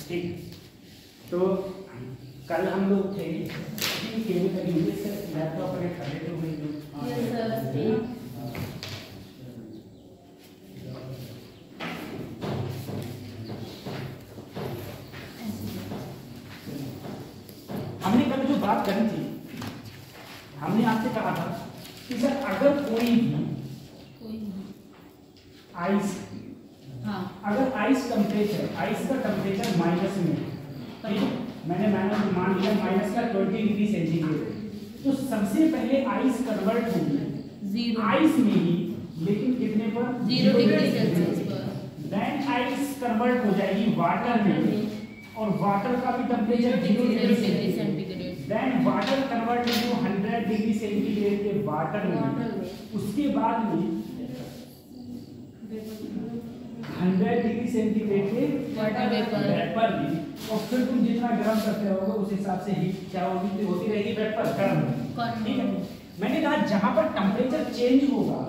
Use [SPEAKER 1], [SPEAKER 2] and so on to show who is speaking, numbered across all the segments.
[SPEAKER 1] ठीक, तो कल हम लोग थे केमिकल यूनिट से लैपटॉप पर खड़े थे हुए जो हमने कल जो बात करी थी, हमने आपसे कहा था कि सर अगर कोई भी आइस, अगर आइस का टेम्परेचर माइनस में, ठीक, मैंने मान लिया माइनस का 20 डिग्री सेंटीग्रेड, तो सबसे पहले आइस कन्वर्ट होगी आइस में ही, लेकिन कितने पर? 0 डिग्री सेल्सियस पर। देन आइस कन्वर्ट हो जाएगी वाटर में, और वाटर का भी temperature 0 degree centigrade. Then water convert into 100 degree centigrade के वाटर में, उसके बाद में 100 डिग्री सेंटीग्रेड के वेपर में, और फिर तुम जितना गर्म करते रहोगे उस हिसाब से हीट क्या होगी, होती रहेगी वेपर गर्म। ठीक है, मैंने कहा जहां पर टेम्परेचर चेंज होगा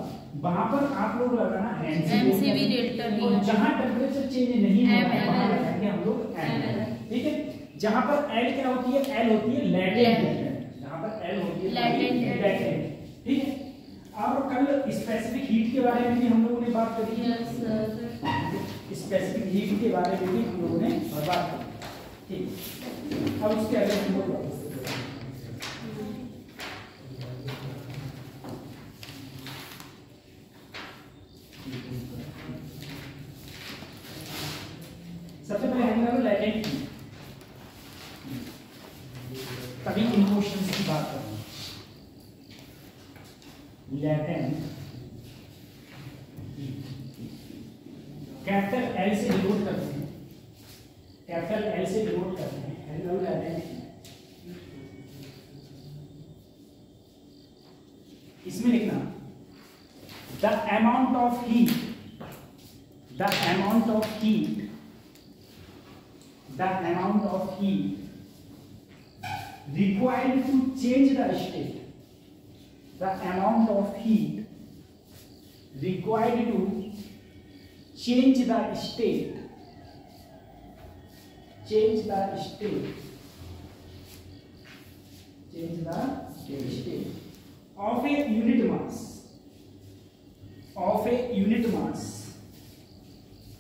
[SPEAKER 1] वहां पर आप लोग लगाना एमसीवी डेल्टा टी, और जहां टेम्परेचर चेंज नहीं होगा वहां लगाएंगे हम लोग एल। ठीक है, जहां पर एल क्या होती है? एल होती है लैटेंट, जहां पर एल होती है लैटेंट। ठीक है, और कल स्पेसिफिक हीट के बारे में भी हम लोगों ने बात करी है, स्पेसिफिक हीट के बारे में भी हम लोगों ने बात करी। ठीक, अब उसके आगे हम लोग सबसे पहले हम लोग लैटेंट हीट, तभी इमोशंस की बात करेंगे। लैटेंट कैपिटल एल से डिनोट करते हैं, कैपिटल एल से डिनोट करते हैं, एल लैटेंट। इसमें लिखना the amount of heat, the amount of heat, the amount of heat required to change the state, the amount of heat required to change the state, change the state, change the state of a unit mass, of a unit mass,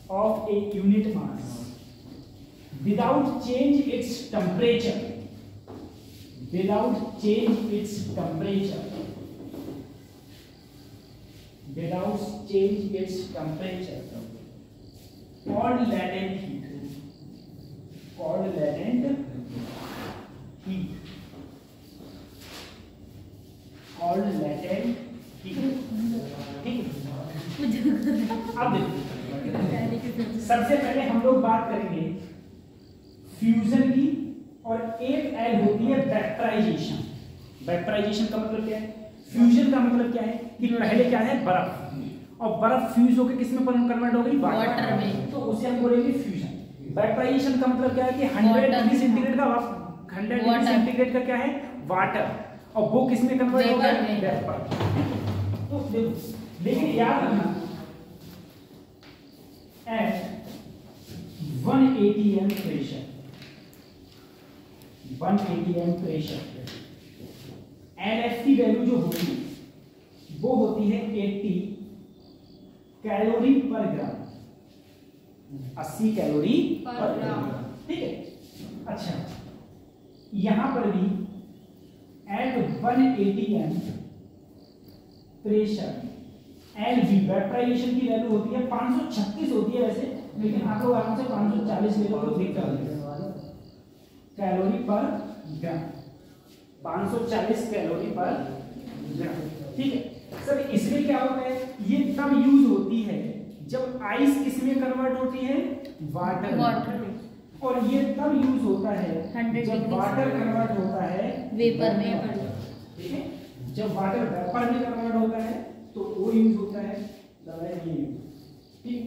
[SPEAKER 1] of a unit mass without change its temperature, without change its temperature, without change its temperature, called latent heat, called latent heat, called latent heat। ठीक, अब देखिए सबसे पहले हम लोग बात करेंगे fusion की, और एक एल होती है वेपराइजेशन। वेपराइजेशन का मतलब क्या है? फ्यूजन का मतलब क्या है कि पहले क्या है? बर्फ, और बर्फ फ्यूज होकर किस में कन्वर्ट हो गई? वाटर में, तो उसे हम बोलेंगे फ्यूजन। वेपराइजेशन का मतलब क्या है कि 100 डिग्री सेंटीग्रेड का 100 डिग्री सेंटीग्रेड का क्या है? वाटर, और वो किस में कन्वर्ट हो गया? वेपर। तो देखो, लेकिन याद रखना at 180 atm pressure, 180 atm pressure, NF की वैल्यू जो होगी वो होती है 80 कैलोरी पर ग्राम, 80 कैलोरी पर ग्राम। ठीक है, अच्छा यहां पर भी at 180 atm pressure, LV vaporisation की वैल्यू होती है 536 होती है वैसे, लेकिन आप लोग आराम से 540 ले लो तो दिक्कत नहीं है। कैलोरी पर ग्राम, 540 कैलोरी पर ग्राम। ठीक है सर, इसमें क्या होता है? ये तब यूज होती है जब आइस किसमें कन्वर्ट होती है? वाटर में, और ये तब यूज होता है जब वाटर कन्वर्ट होता है वेपर में। ठीक है, जब वाटर वेपर में कन्वर्ट होता है तो वो यूज होता है। ठीक।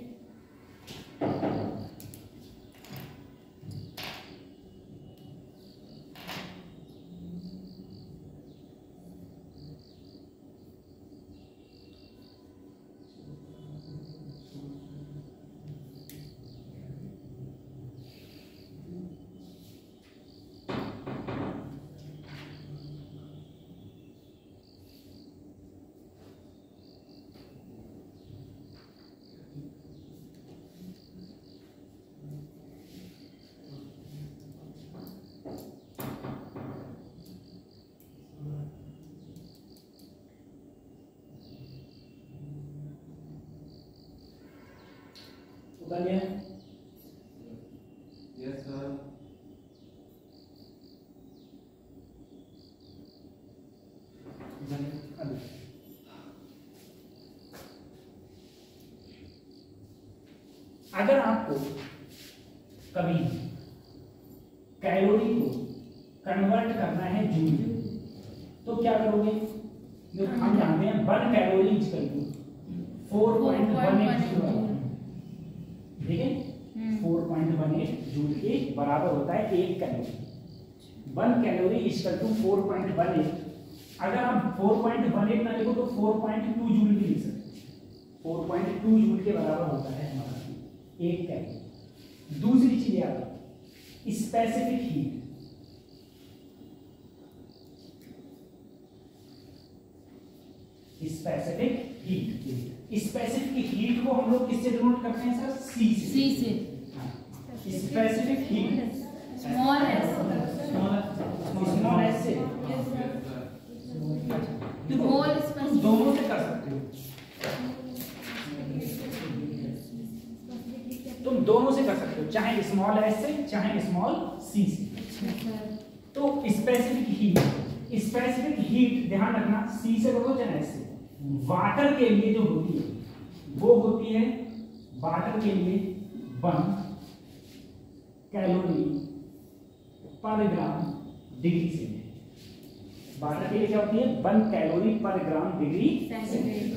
[SPEAKER 1] उतार लिया?
[SPEAKER 2] Yes sir.
[SPEAKER 1] अगर आपको कभी कैलोरी को कन्वर्ट करना है जूल तो क्या करोगे? जो हम जानते हैं 1 कैलोरी इक्वल टू 4.18 जूल, ठीक है? 4.18 जूल के बराबर होता है 1 कैलोरी। 1 calorie equal to 4.18। अगर आप 4.18 ना लिखो तो 4.2 जूल भी लिख सकते हैं। 4.2 जूल के बराबर होता है हमारा 1 कैलोरी। दूसरी चीज याद रखो, specific heat. Specific heat, specific heat को हम लोग किससे डिनोट करते हैं सर? सी से। स्पेसिफिक हीट
[SPEAKER 3] स्मॉल एस
[SPEAKER 1] से। दोनों से कर सकते हो, तुम दोनों से कर सकते हो, चाहे स्मॉल एस से चाहे स्मॉल सी से। तो स्पेसिफिक हीट ध्यान रखना, सी से करो चाहे एस से। वाटर के लिए जो होती है वो होती है, वाटर के लिए 1 कैलोरी पर ग्राम डिग्री सेंटीग्रेड। वाटर के लिए क्या होती है? 1 कैलोरी पर ग्राम डिग्री सेंटीग्रेड।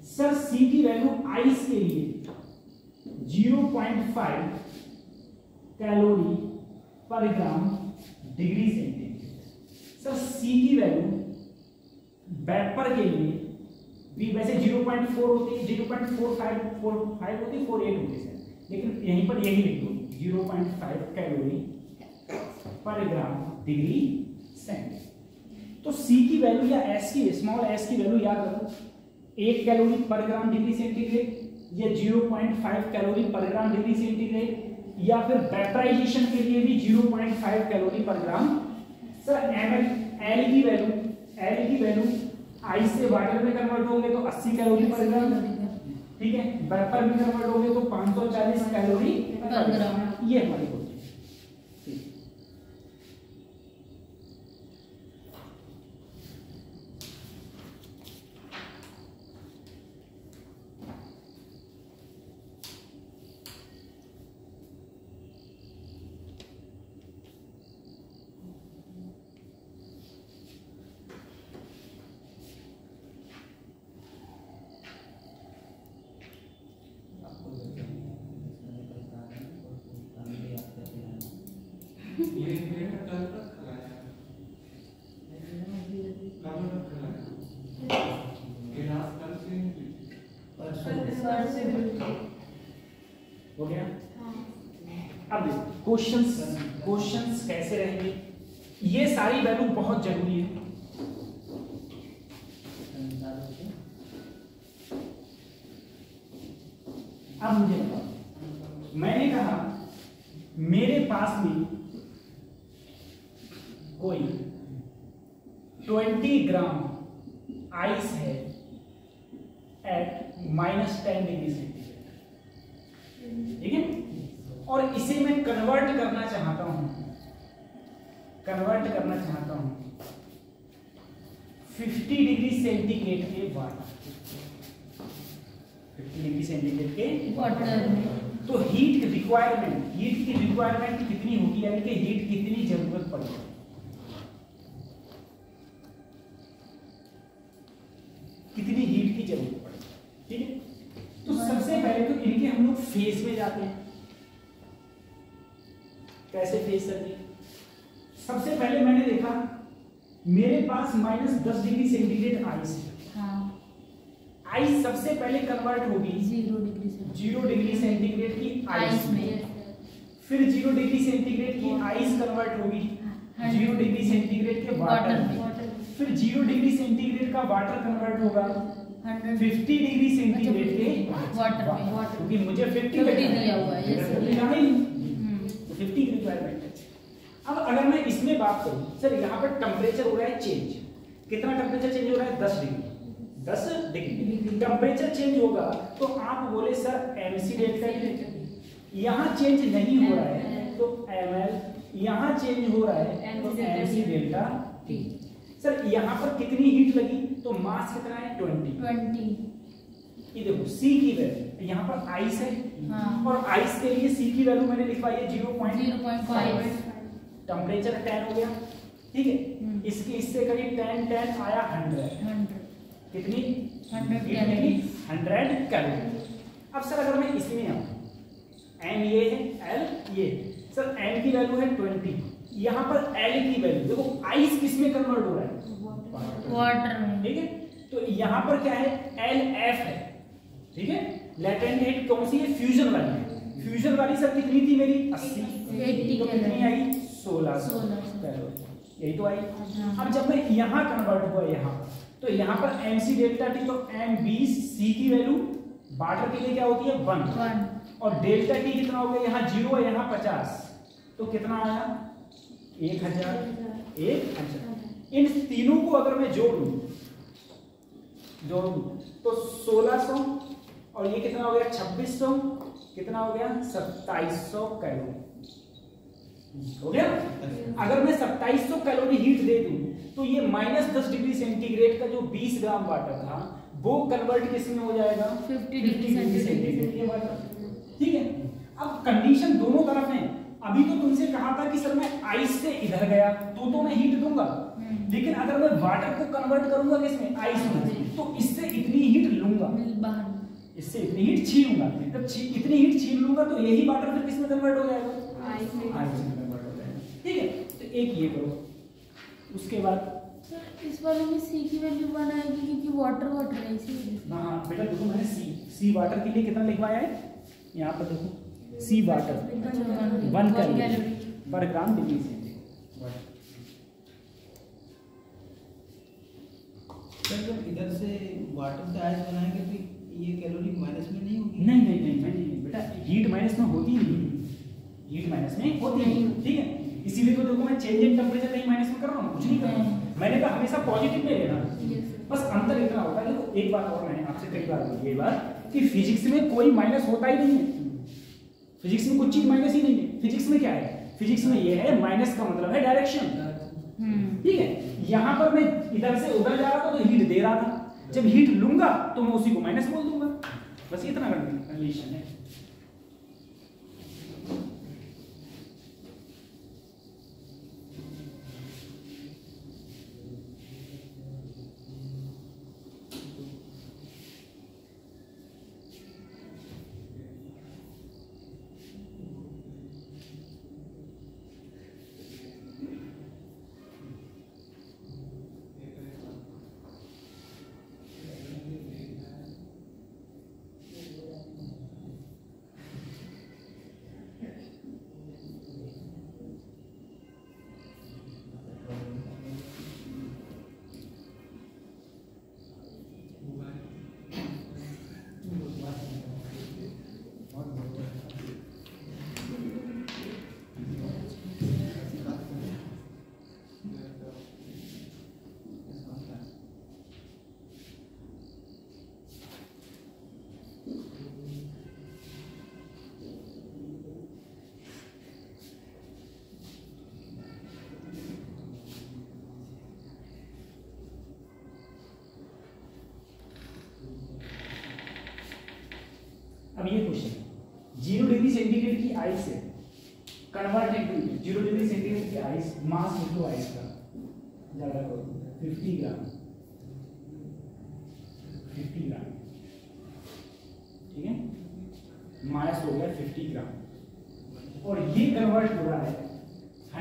[SPEAKER 1] सर सी की वैल्यू आइस के लिए 0.5 कैलोरी पर ग्राम डिग्री सेंटीग्रेड। सर सी की वैल्यू वेपर के लिए भी वैसे 0.4 होती है, 0.45 होती है, 48 होती है, लेकिन यहीं पर यही लिख दो 0.5 कैलोरी पर ग्राम डिग्री सेंटीग्रेड। तो सी की वैल्यू या एस की, स्मॉल एस की वैल्यू याद रखो, 1 कैलोरी पर ग्राम डिग्री सेंटीग्रेड या 0.5 कैलोरी पर ग्राम डिग्री सेंटीग्रेड, या फिर वेपराइजेशन के लिए भी 0.5 कैलोरी पर ग्राम। सर एल की वैल्यू आइस से वाटर में कन्वर्ट होंगे तो 80 कैलोरी पर ग्राम, ठीक है? वेपर में कन्वर्ट होंगे तो 540 कैलोरी पर ग्राम। ये हमारी होती है। हो गया? अब क्वेश्चंस कैसे रहेंगे? ये सारी वैल्यू बहुत जरूरी है। अब मुझे बताओ, मैंने कहा मेरे पास में कोई 20 ग्राम आइस है एट -10 डिग्री सेंटीग्रेड, ठीक है? और इसे मैं कन्वर्ट करना चाहता हूं 50 डिग्री सेंटीग्रेड के वाटर, 50 डिग्री सेंटीग्रेड के वाटर में। तो हीट की रिक्वायरमेंट कितनी होगी, यानी कि हीट कितनी जरूरत पड़ेगी? कितनी हीट की जरूरत पड़ेगी, ठीक है? तो सबसे पहले तो इनके हम लोग फेज में जाते हैं। कैसे फेज करते हैं? सबसे पहले मैंने देखा मेरे पास -10 डिग्री सेंटीग्रेड आइस है। हाँ। आइस सबसे पहले कन्वर्ट होगी 0 डिग्री सेंटीग्रेड की आइस में, फिर 0 डिग्री सेंटीग्रेड की आइस कन्वर्ट होगी 0 डिग्री सेंटीग्रेड के वाटर में, फिर 0 डिग्री सेंटीग्रेड का वाटर कन्वर्ट होगा 50 डिग्री सेंटीग्रेड के वाटर में, क्योंकि मुझे 50 दिया हुआ है, 50 की रिक्वायरमेंट है। अब अगर मैं इसमें बात करूं, सर यहाँ पर टेम्परेचर हो रहा है चेंज, कितना टेम्परेचर चेंज हो रहा है? 10 डिग्री। 10 डिग्री। टेम्परेचर चेंज होगा तो आप बोले सर mc डेल्टा टी, यहाँ चेंज नहीं हो रहा है तो ml, यहाँ चेंज हो रहा है तो mc डेल्टा टी। सर यहाँ पर कितनी हीट लगी तो मास कितना है 20। ये देखो C की वैल्यू यहाँ पर आइस है, हाँ। और आइस के लिए C की वैल्यू मैंने लिखवाई है 0.5, टेम्परेचर 10 हो गया, ठीक है। इसके इससे करीब 10 आया 100, कितनी 100 कैलोरी। अब सर अगर मैं इसमें आऊँ, M ये है, L ये, सर M की वैल्यू है 20, यहाँ पर L की वैल्यू देखो, आइस किस में कन्वर्ट हो रहा है वाटर में, ठीक है। तो यहाँ पर क्या है LF है, ठीक है। लेटेंट हीट कौन सी है फ्यूजन वाली है, फ्यूजन वाली सर कितनी थी मेरी 80, तो कितनी आई 1600 कैलोरी, यही तो आई। अब जब मैं यहाँ कन्वर्ट हुआ यहाँ, तो यहाँ पर mc डेल्टा टी, तो m20 C की वैल्यू वाटर के लिए क्या होती है 1, और डेल्टा टी कितना हो गया, यहाँ 0 है यहाँ 50, तो कितना आया 1000। इन तीनों को अगर मैं जोड़ दूं तो 1600, और ये कितना हो गया 2600, कितना हो गया 2700 कैलोरी हो गया। अगर मैं 2700 कैलोरी हीट दे दूं तो ये -10 डिग्री सेंटीग्रेड का जो 20 ग्राम वाटर था वो कन्वर्ट किस में हो जाएगा 50 डिग्री सेंटीग्रेड के वाटर, ठीक है। अब कंडीशन दोनों तरफ है। अभी तो तुमसे कहा था कि सर मैं आइस से इधर गया तो मैं हीट दूंगा, लेकिन अगर मैं वाटर को कन्वर्ट करूंगा किसमें आइस में, तो इससे इतनी हीट लूंगा, इससे इतनी हीट छीनूंगा, जब इतनी हीट छीन लूंगा तो यही वाटर फिर किसमें कन्वर्ट हो जाएगा आइस में कन्वर्ट हो जाएगा, ठीक है। तो एक ये करो, उसके बाद
[SPEAKER 2] इस वाले में सी की वैल्यू 1 आएगी क्योंकि वाटर है इसीलिए।
[SPEAKER 1] हां बेटा देखो मैंने सी वाटर के लिए कितना लिखवाया है, यहाँ पर देखो सी वाटर 1 कैलोरी पर ग्राम डिग्री सेंटीग्रेड।
[SPEAKER 3] जब इधर से वाटर से आइस बनाएंगे तो ये कैलोरी माइनस में नहीं होगी?
[SPEAKER 1] नहीं बेटा, हीट माइनस में होती नहीं, हीट माइनस में होती नहीं, ठीक है। इसीलिए तो देखो मैं चेंज इन टेम्परेचर नहीं माइनस में कर रहा हूँ, कुछ नहीं कर रहा हूँ, मैंने कहा हमेशा पॉजिटिव में लेना, बस अंतर इतना होता है। देखो एक बात और मैंने आपसे कई बार बोली ये बात कि फिजिक्स में कोई माइनस होता ही नहीं है, फिजिक्स में कुछ चीज माइनस ही नहीं है। फिजिक्स में क्या है, फिजिक्स में ये है माइनस का मतलब है डायरेक्शन, ठीक है। यहाँ पर मैं इधर से उधर जा रहा था तो हीट दे रहा था, जब हीट लूंगा तो मैं उसी को माइनस बोल दूंगा, बस इतना कंडीशन है। अब ये क्वेश्चन 0 डिग्री सेंटीग्रेड की आइस है कन्वर्ट इनटू 0 डिग्री सेंटीग्रेड की आइस मास इनटू आइस का ज्यादा करो 50 ग्राम, ठीक है, मास हो गया 50 ग्राम, और ये कन्वर्ट हो रहा है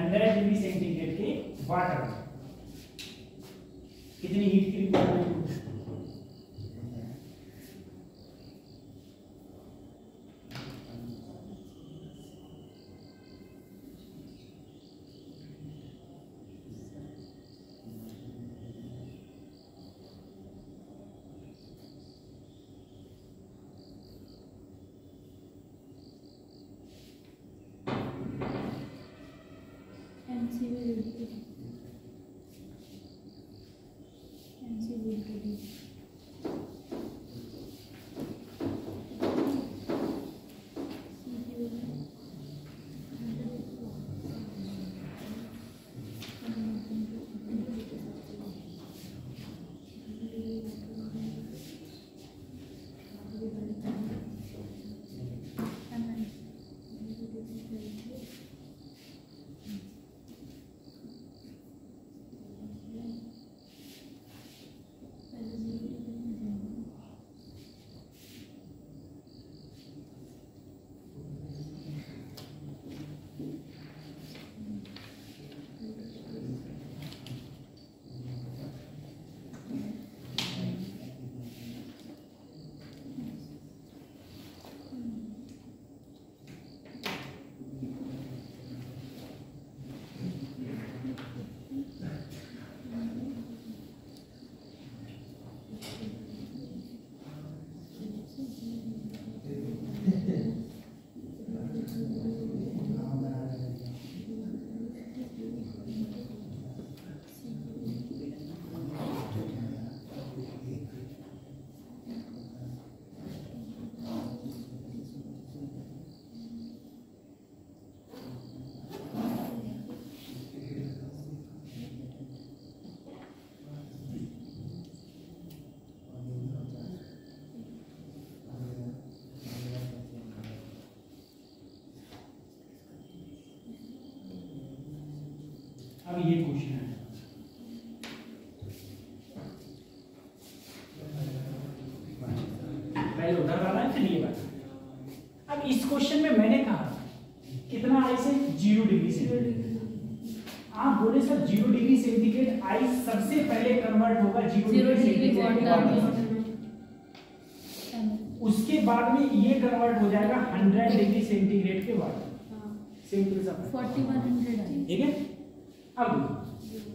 [SPEAKER 1] 100 डिग्री सेंटीग्रेड के वाटर में। कितनी हीट की रिक्वायरमेंट है?
[SPEAKER 2] एमसी
[SPEAKER 1] अब ये क्वेश्चन है, पहले उधर वाला है फिर ये वाला। अब इस क्वेश्चन में मैंने कहा कितना आई से 0 डिग्री सेंटीग्रेड। आप बोले सर 0 डिग्री सेंटीग्रेड आई सबसे पहले कन्वर्ट होगा 0 डिग्री सेंटीग्रेड, उसके बाद में ये कन्वर्ट हो जाएगा 100 डिग्री सेंटीग्रेड के बाद। सिंपल सा 4100, ठीक है। अब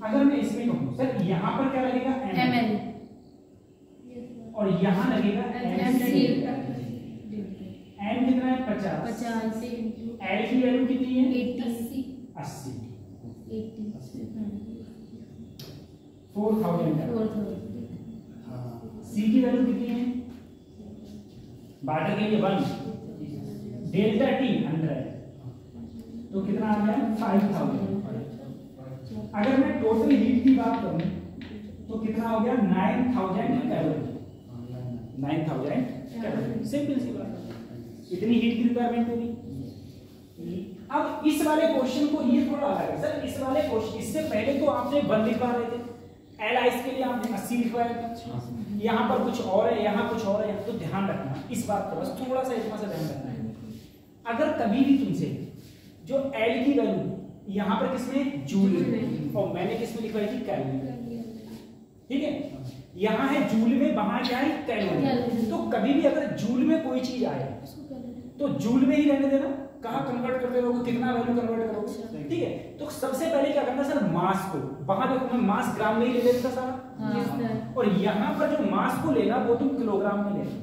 [SPEAKER 1] अगर मैं इसमें कहूं सर यहाँ पर क्या लगेगा ml और यहाँ लगेगा mc। m कितना है 50, l की वैल्यू कितनी है 80, 4000। c की वैल्यू कितनी है, बाटर के लिए 1, डेल्टा t 100, तो कितना आ गया 5000। अगर मैं टोटल हीट की बात करूं तो कितना हो गया 9000 कैलोरी, 9000 कैलोरी। सिंपल सी बात है, इतनी हीट की रिक्वायरमेंट होगी। अब इस वाले क्वेश्चन को ये थोड़ा अलग है सर। इस वाले क्वेश्चन इससे पहले तो आपने 1 लिखवा रहे थे, एल आइस के लिए आपने 80 लिखवाया था, यहाँ पर कुछ और है, यहाँ कुछ और है, तो ध्यान रखना इस बात का, बस थोड़ा सा इतना सा ध्यान रखना है। अगर कभी भी तुमसे जो एल की वैल्यू यहाँ पर किसमें जूल में और मैंने किसमें लिखवाई थी कैलोरी, ठीक है, यहाँ है जूल में, वहां क्या है कैलोरी। तो कभी भी अगर जूल में कोई चीज आए तो जूल में ही रहने देना, कहाँ कन्वर्ट करते रहोगे, कितना वैल्यू कन्वर्ट करोगे, ठीक है। तो सबसे पहले क्या करना सर, मास को, वहां देखो मैं मास ग्राम में ही ले लेता सारा, और यहाँ पर जो मास को लेना वो तुम किलोग्राम में लेना।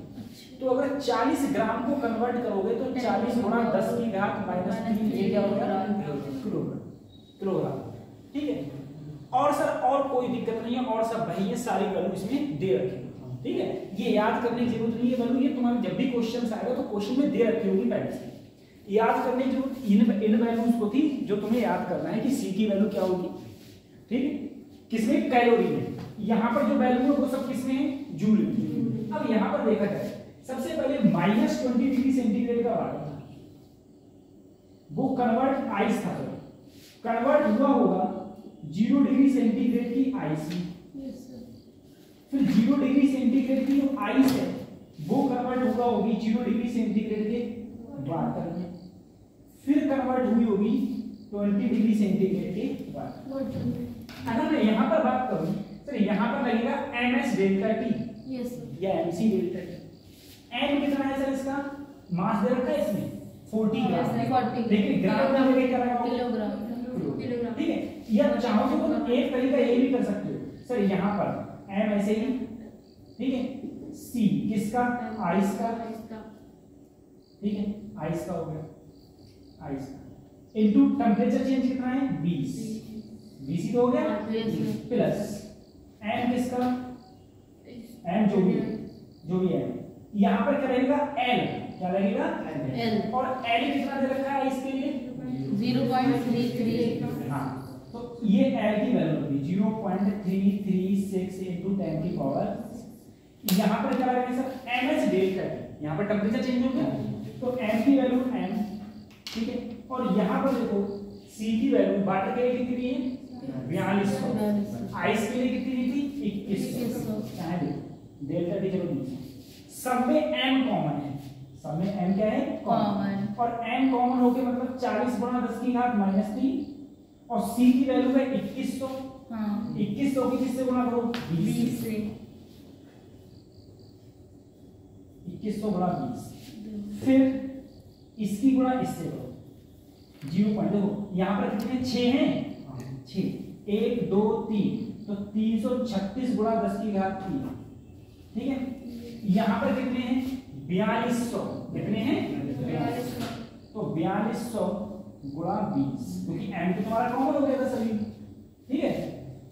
[SPEAKER 1] तो अगर 40 ग्राम को कन्वर्ट करोगे तो 40 गुणा 10 की घात -3, ये क्या होगा किलोग्राम, ठीक है। और सर और कोई दिक्कत नहीं है, और सब भाई ये सारी वैल्यू इसमें दे रखी है, ठीक है। ये याद करने की जरूरत नहीं है वैल्यू, ये तुम्हारे जब भी क्वेश्चन आएगा तो क्वेश्चन में दे रखी होगी पहले से, याद करने की जरूरत इन वैल्यूज को थी जो तुम्हें याद करना है कि सी की वैल्यू क्या होगी, ठीक है, किसमें कैलोरी में। यहाँ पर जो वैल्यू है वो सब किसमें है जूल में। अब यहाँ पर देखा जाए सबसे पहले -20 डिग्री सेंटीग्रेड का वाटर था, वो कन्वर्ट आइस था, कन्वर्ट हुआ होगा 0 डिग्री सेंटीग्रेड की आइस में, फिर 0 डिग्री सेंटीग्रेड की जो आइस है वो कन्वर्ट हुआ होगी 0 डिग्री सेंटीग्रेड के वाटर में, फिर कन्वर्ट हुई होगी 20 डिग्री सेंटीग्रेड के वाटर। अगर मैं यहाँ पर बात करूं तो यहाँ पर लगेगा ms डेल्टा t या mc डेल्टा t। m कितना है सर, इसका मास दे रखा है इसमें 40 ग्राम, लेकिन ग्राम में लगे क्या लगा किलोग्राम, ठीक है। या चाहो तो तुम एक तरीका ये भी कर सकते हो सर, यहाँ पर m ऐसे ही, ठीक है, c किसका आइस का, ठीक है, आइस का हो गया, आइस का इनटू टेंपरेचर चेंज कितना है 20, 20 तो हो गया, प्लस m किसका, m जो भी है, यहाँ पर क्या लगेगा L, क्या लगेगा L, और L कितना दे रखा है इसके लिए 0.33। हाँ, तो ये L की वैल्यू होगी 0.336 into 10 की पावर। यहाँ पर क्या लगेगा सर ms डेल्टा t, यहाँ पर टेंपरेचर चेंज हो गया तो m की वैल्यू m, ठीक है, और यहाँ पर देखो c की वैल्यू वाटर के लिए कितनी है 4200, आइस के लिए कितनी थी 2100, डेल्टा t चलो सब में m कॉमन है, सब में m क्या है कॉमन, और m कॉमन होके मतलब 40 गुणा 10 की घात -3, और c की वैल्यू है 2100, 2100 की किससे गुणा करो 20 से, 2100 गुणा 20, फिर इसकी गुणा इससे करो 0. देखो यहाँ पर कितने 6 हैं, 6 1 2 3, तो 336 गुणा 10 की घात 3, ठीक है। यहाँ पर कितने हैं 4200, कितने हैं 4200, तो 4200 गुणा 20, क्योंकि m तो तुम्हारा कॉमन हो गया था सभी, ठीक है।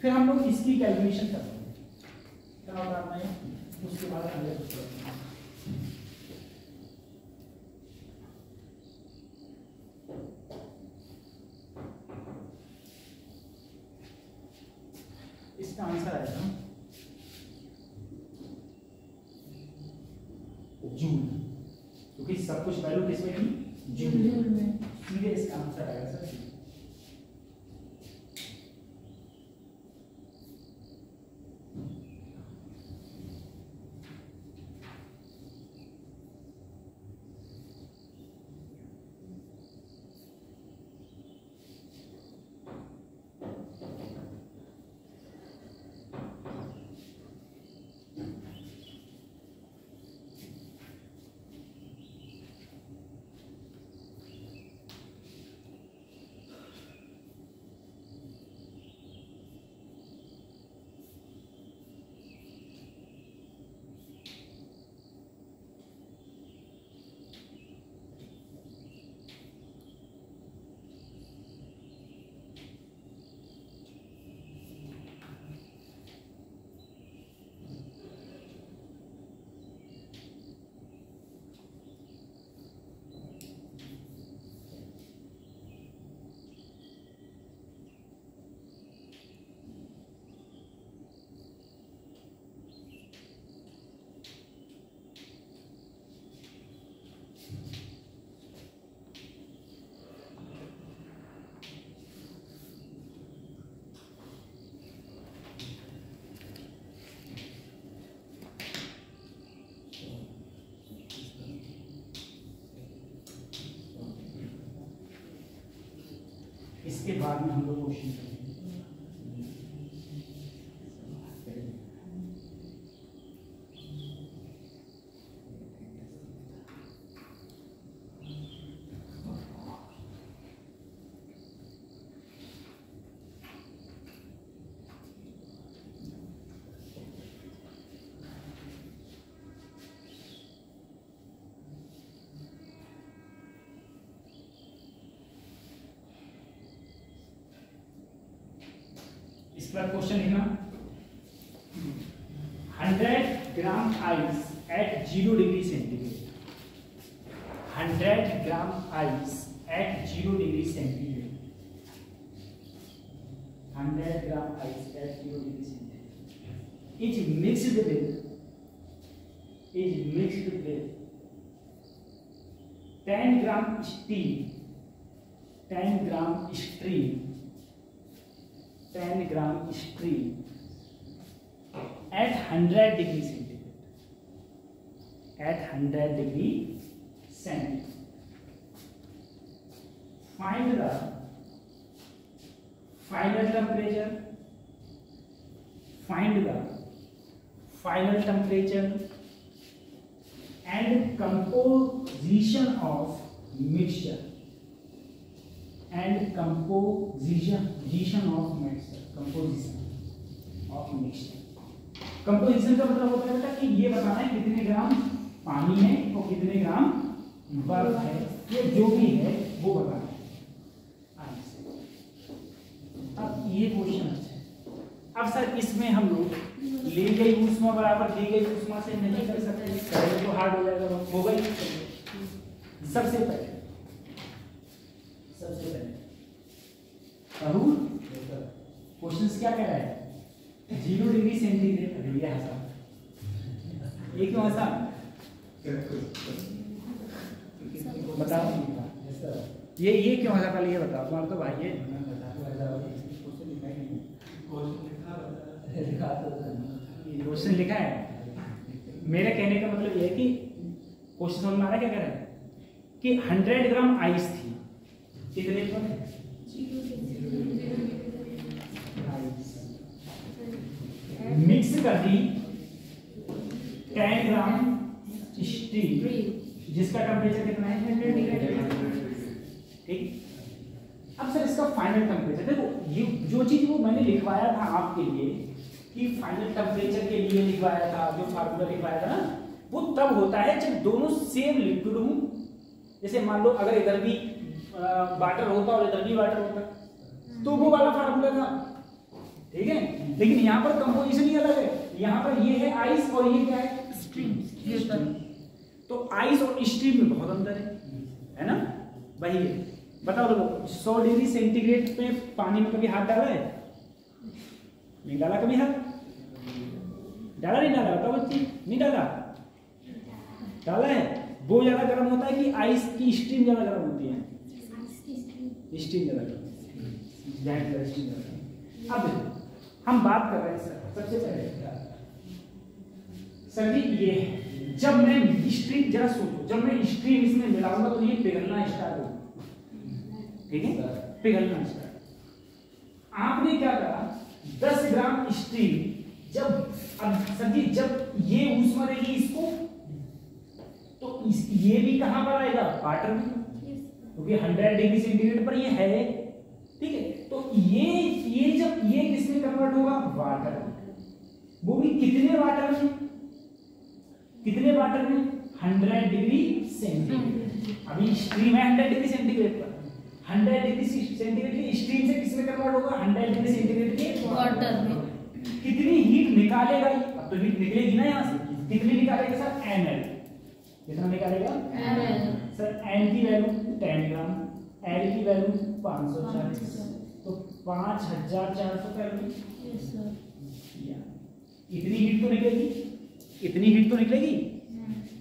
[SPEAKER 1] फिर हम लोग इसकी कैलकुलेशन करते हैं, क्या करना है उसके बाद आगे इसका आंसर आएगा जूल, क्योंकि सब कुछ वैल्यू किसमें थी जूल में, सीधे इसका आंसर आएगा सर। इसके बाद में हम लोग क्वेश्चन करेंगे। इसका क्वेश्चन लिखना 100 gram ice at 0 degree centigrade. 100 gram ice at 0 degree centigrade. 100 gram ice at 0 degree centigrade is mixed with 10 gram steam 10 gram stream 10 gram stream at 100 degree centigrade. At 100 degree centigrade. Find the final temperature. Find the final temperature and composition of mixture. And composition of mixture. Composition of mixture. Composition का मतलब होता है बेटा कि ये बताना है कितने ग्राम पानी है और कितने ग्राम बर्फ है, ये जो भी है वो बताना है। अब ये क्वेश्चन अच्छा है। अब सर इसमें हम लोग ले गई ऊष्मा बराबर दी गई ऊष्मा से नहीं कर सकते, करें तो हार्ड हो जाएगा, होगा ही। सबसे पहले राहुल क्वेश्चन क्या कह रहा है? 0 डिग्री सेंटीग्रेड। अभी ये हंसा, ये क्यों हंसा बताओ? ये क्यों हंसा? पहले ये बताओ। तुम्हारा तो भाई है, क्वेश्चन लिखा है। मेरे कहने का मतलब ये है कि क्वेश्चन समझ में आ रहा है क्या कह रहा है कि 100 ग्राम आइस थी, कितने पर मिक्स कर दी 10 ग्राम स्टीम जिसका टेम्परेचर कितना है 100 डिग्री। ठीक। अब सर इसका फाइनल टेम्परेचर देखो, ये जो चीज वो मैंने लिखवाया था आपके लिए कि फाइनल टेम्परेचर के लिए लिखवाया था, जो फार्मूला लिखवाया था ना, वो तब होता है जब दोनों सेम लिक्विड हो। जैसे मान लो अगर इधर भी वाटर होता और इधर भी वाटर होता तो वो वाला फार्मूला था, ठीक है। लेकिन यहाँ पर कंपोजिशन ही अलग है। यहाँ पर ये है आइस और ये क्या है स्ट्रीम। तो आइस और स्ट्रीम में बहुत अंतर है ना भाई? बताओ लोगों, 100 डिग्री सेंटीग्रेड पे पानी में कभी हाथ डाला है? नहीं डाला कभी हाथ? डाला नहीं डाला? बताओ बच्ची, नहीं डाला? डाला है। वो ज्यादा गर्म होता है कि आइस की स्ट्रीम ज्यादा गर्म होती है? स्ट्रीम ज्यादा गर्म। अब हम बात कर रहे हैं सर, सबसे पहले सर जी ये जब मैं स्ट्रीम, जरा सोचो, जब मैं स्ट्रीम इसमें मिलाऊंगा तो ये पिघलना स्टार्ट होगा, ठीक है, पिघलना स्टार्ट। आपने क्या करा, 10 ग्राम स्ट्रीम जब, अब सर जी जब ये ऊष्मा रहेगी इसको तो ये भी कहां पर आएगा? वाटर में, क्योंकि 100 डिग्री सेंटीग्रेड पर ये है, ठीक है। तो ये जब ये किसमें कन्वर्ट होगा? वाटर। वो भी कितने वाटर में? कितने वाटर में? 100 डिग्री सेंटीग्रेड। अभी स्ट्रीम है 100 डिग्री सेंटीग्रेड पर, 100 डिग्री सेंटीग्रेड की स्ट्रीम से किसमें कन्वर्ट होगा? 100 डिग्री सेंटीग्रेड के
[SPEAKER 2] वाटर में।
[SPEAKER 1] कितनी हीट निकालेगा? अब तो हीट निकलेगी ना यहाँ से, कितनी निकालेगा सर? ml। कितना निकालेगा? ml। सर n की वैल्यू 10 ग्राम, l की वैल्यू 540, तो 5400 कैलोरी।
[SPEAKER 2] Yes sir.
[SPEAKER 1] इतनी हीट तो निकलेगी, इतनी हीट तो निकलेगी।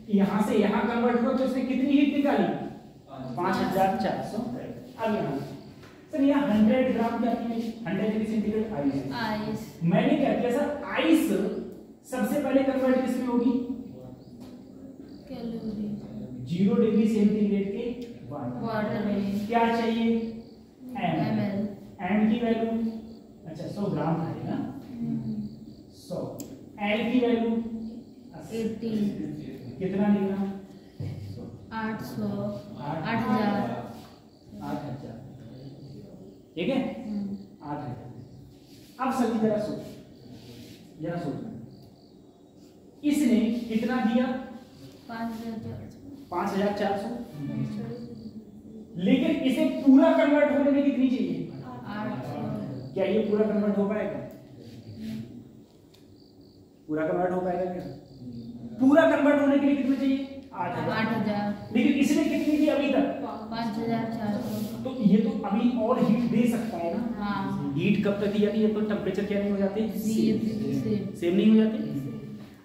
[SPEAKER 1] यहाँ से यहाँ कन्वर्ट हुआ तो इसने कितनी हीट निकाली? 5400। अब यहाँ सर यहाँ 100 ग्राम क्या की? 100 डिग्री सेंटीग्रेड आइस। मैंने क्या किया सर, आइस सबसे पहले कन्वर्ट किसमें होगी?
[SPEAKER 2] कैलोरी।
[SPEAKER 1] 0 डिग्री सेंटीग्रेड के वाटर में। क्या चाहिए? ml। एम की वैल्यू अच्छा 100 ग्राम था ये ना 100 एल की वैल्यू
[SPEAKER 2] 18
[SPEAKER 1] कितना निकला
[SPEAKER 2] 800 8000
[SPEAKER 1] 8000 ठीक है 8000। अब सभी जरा सोच इसने कितना दिया 5400 लेकिन इसे पूरा कन्वर्ट होने में कितनी चाहिए
[SPEAKER 2] 800
[SPEAKER 1] क्या ये पूरा कन्वर्ट हो पाएगा पूरा कन्वर्ट हो पाएगा क्या पूरा कन्वर्ट होने के लिए कितना चाहिए 8000 लेकिन इसने कितनी दी अभी तक
[SPEAKER 2] 5400
[SPEAKER 1] तो ये तो अभी और हीट दे सकता है ना
[SPEAKER 2] हाँ
[SPEAKER 1] हीट कब तक दिया तो टेम्परेचर क्या नहीं हो जाते सेम नहीं हो जाते।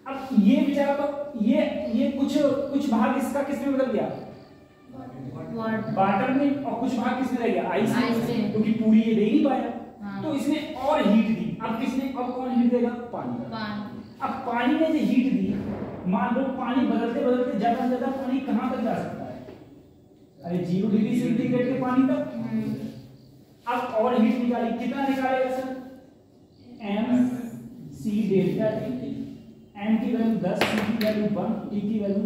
[SPEAKER 1] अब ये बेचारा तो ये कुछ भाग इसका किसमें बदल गया वाटर में और कुछ भाग किसमें रह गया आइस में क्योंकि पूरी ये दे नहीं पाया
[SPEAKER 2] हाँ।
[SPEAKER 1] तो इसने और हीट दी। अब किसने अब कौन हीट देगा पानी। अब पानी ने जो हीट दी मान लो पानी बदलते बदलते ज्यादा से ज्यादा पानी कहां तक जा सकता है अरे 0 डिग्री सेंटीग्रेड के पानी तक। अब और हीट निकाली कितना निकालेगा sir M C delta T M की वैल्यू 10 सी की वैल्यू 1 टी की वैल्यू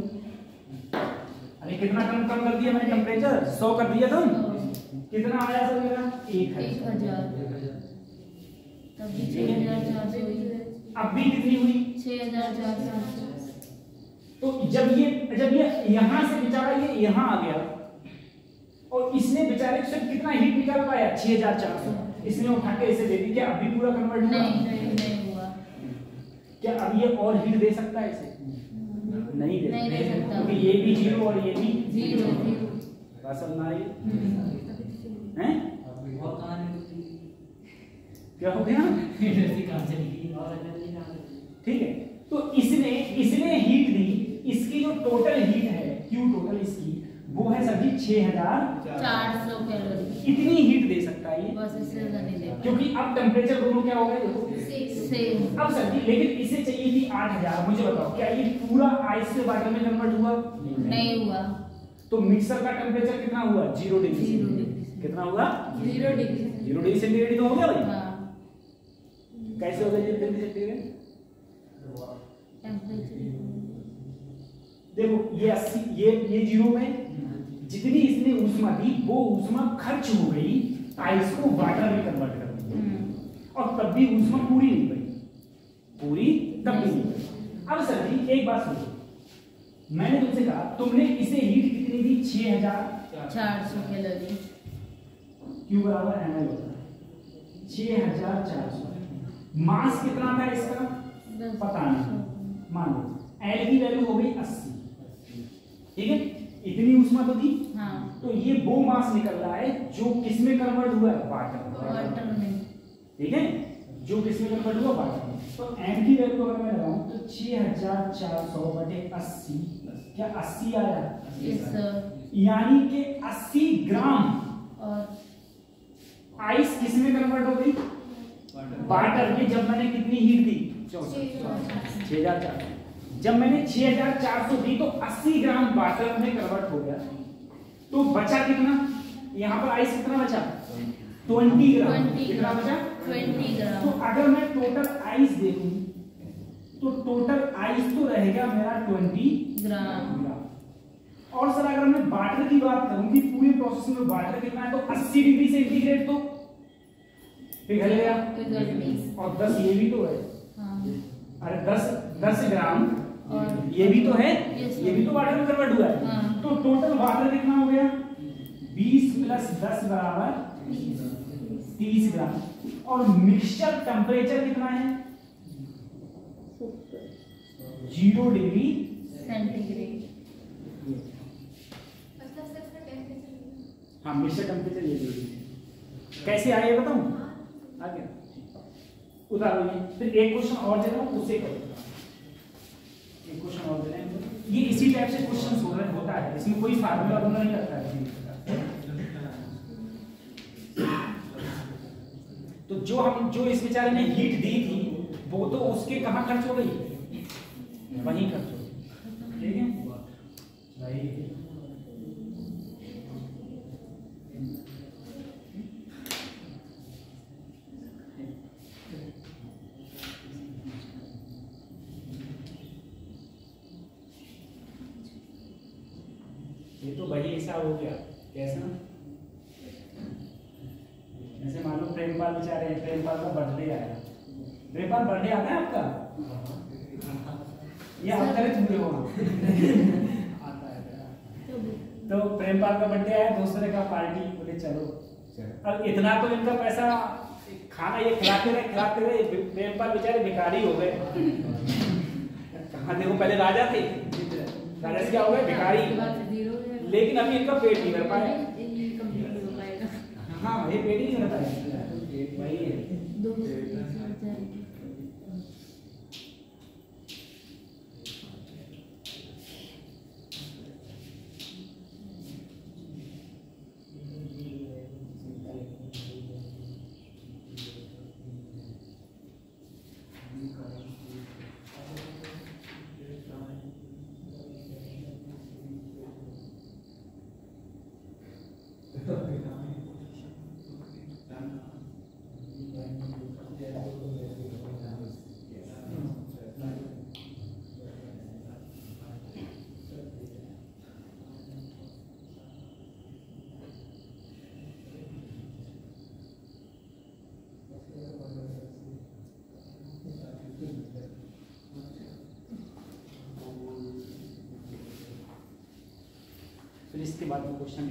[SPEAKER 1] अरे कितना कम कर दिया मैंने टेम्परेचर 100 कर दिया था कितना आया सर मेरा 1000
[SPEAKER 2] तब भी 6400
[SPEAKER 1] अब भी कितनी हुई
[SPEAKER 2] 6400
[SPEAKER 1] तो जब ये यहां से बेचारा ये यहां आ गया और इसने बेचारे से कितना हीट निकाल पाया 6400 इसने उठा के इसे दे दी क्या अभी पूरा कन्वर्ट हुआ
[SPEAKER 2] नहीं हुआ
[SPEAKER 1] क्या अब ये और हीट दे सकता है इसे नहीं दे सकता क्योंकि ये भी 0 और ये भी 0 राशन ना हैं
[SPEAKER 3] और कहानी
[SPEAKER 1] क्या हो गया ठीक है। तो इसने हीट दी इसकी जो टोटल हीट है क्यू टोटल इसकी वो है सभी 6400
[SPEAKER 2] कैलोरी
[SPEAKER 1] इतनी हीट दे सकता है ये
[SPEAKER 2] बस इससे ज्यादा नहीं दे
[SPEAKER 1] क्योंकि अब टेम्परेचर दोनों क्या हो गए देखो
[SPEAKER 2] सेम।
[SPEAKER 1] अब सर जी लेकिन इसे चाहिए थी 8000 मुझे बताओ क्या ये पूरा आइस से वाटर में कन्वर्ट हुआ
[SPEAKER 2] नहीं हुआ
[SPEAKER 1] तो मिक्सर का टेम्परेचर कितना हुआ 0 डिग्री कितना हुआ
[SPEAKER 2] 0 डिग्री
[SPEAKER 1] सेंटीग्रेड तो हो गया भाई
[SPEAKER 2] हाँ
[SPEAKER 1] कैसे हो गया 0 डिग्री सेंटीग्रेड देखो ये 80 ये 0 में जितनी इसने ऊष्मा दी वो ऊष्मा खर्च हो गई आइस को वाटर में कन्वर्ट कर दिया और तब भी ऊष्मा पूरी नहीं बनी पूरी तब भी नहीं। अब सर जी एक बात सोचो मैंने तुमसे कहा तुमने इसे हीट कितनी दी 6400
[SPEAKER 2] कैलोरी
[SPEAKER 1] क्यू बराबर एमएल होता है 6400 मास कितना था इसका पता नहीं मान लो एल की वैल्यू हो गई 80 ठीक है इतनी ऊष्मा तो दी
[SPEAKER 2] हाँ।
[SPEAKER 1] तो ये वो मास निकल रहा है जो किसमें कन्वर्ट हुआ है वाटर
[SPEAKER 2] में
[SPEAKER 1] ठीक है जो किसमें कन्वर्ट हुआ वाटर में। तो एम की वैल्यू अगर मैं लगाऊं तो 6400 बटे 80 क्या 80 आया
[SPEAKER 2] यस सर
[SPEAKER 1] यानी कि 80 ग्राम
[SPEAKER 2] और
[SPEAKER 1] आइस किसमें कन्वर्ट हो गई वाटर में। जब मैंने कितनी हीट दी 6400 जब मैंने 6400 दी तो 80 ग्राम वाटर में कन्वर्ट हो गया तो बचा कितना यहाँ पर आइस कितना बचा 20 ग्राम कितना बचा
[SPEAKER 2] 20 ग्राम।
[SPEAKER 1] तो अगर मैं टोटल आइस देखूं तो टोटल आइस तो रहेगा मेरा 20
[SPEAKER 2] ग्राम।
[SPEAKER 1] और सर अगर मैं वाटर की बात करूं कि पूरे प्रोसेस में वाटर कितना है तो 80 डिग्री सेंटीग्रेड तो पिघल गया और 10 ये भी तो है अरे 10 ग्राम
[SPEAKER 2] और
[SPEAKER 1] ये भी तो है
[SPEAKER 2] yes,
[SPEAKER 1] ये भी तो वाटर में कन्वर्ट हुआ है
[SPEAKER 2] हाँ।
[SPEAKER 1] तो टोटल वाटर कितना हो गया 20 प्लस 10 बराबर 30 ग्राम और मिक्सचर टेम्परेचर कितना है 0 डिग्री
[SPEAKER 2] सेंटीग्रेड।
[SPEAKER 1] हाँ मिक्सचर टेम्परेचर ये कैसे आया बताऊं आ गया उतारो ये फिर एक क्वेश्चन और दे रहा हूं उससे करो एक क्वेश्चन और दे रहे हैं ये इसी टाइप से क्वेश्चन होता है इसमें कोई फार्मूला वगैरह नहीं लगता है। तो जो इस बेचारे ने हीट दी थी वो तो उसके कहां खर्च हो गई वहीं खर्च हो गई ठीक है भाई वही हिसाब हो गया। कैसा? जैसे मान लो प्रेमपाल बेचारे हैं, प्रेमपाल का बर्थडे आया। प्रेमपाल बर्थडे आता है आपका? ये आप करे तुम लोग आता है। तो प्रेमपाल का बर्थडे आया, दोस्तों ने कहा पार्टी, बोले चलो। अब इतना तो इनका पैसा खाना ये खिलाते रहे प्रेमपाल बेचारे भिखारी हो गए। कहाँ देखो पहले राजा थे, राजा से क्या हो गए? भिखारी। लेकिन अभी इनका पेट नहीं भर पाया। हाँ ये पेट ही नहीं भर पाया, वही है। फिर इसके बाद में क्वेश्चन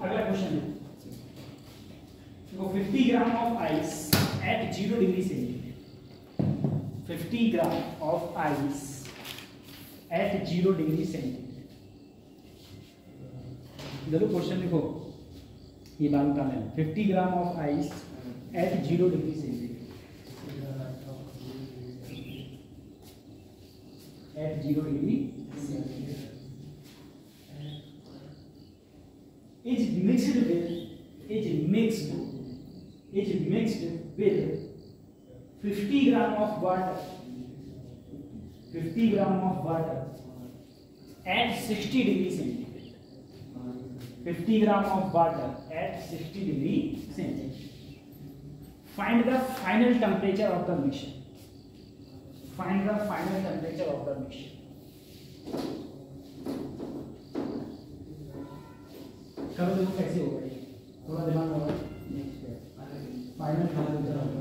[SPEAKER 1] अगला क्वेश्चन है, 50 gram of ice at 0 degree centigrade, 50 gram of ice at 0 degree centigrade. चलो क्वेश्चन लिखो, ये बात उठाना है। 50 gram of ice at 0 degree centigrade, at 0 degree centigrade is mixed with 50 gram of water, 50 gram of water at 60 degree centigrade, 50 gram of water at 60 degree centigrade. Find the final temperature of the mixture. Find the final temperature of the mixture. करो देखो कैसे होगा, थोड़ा दिमाग होगा। Final temperature of the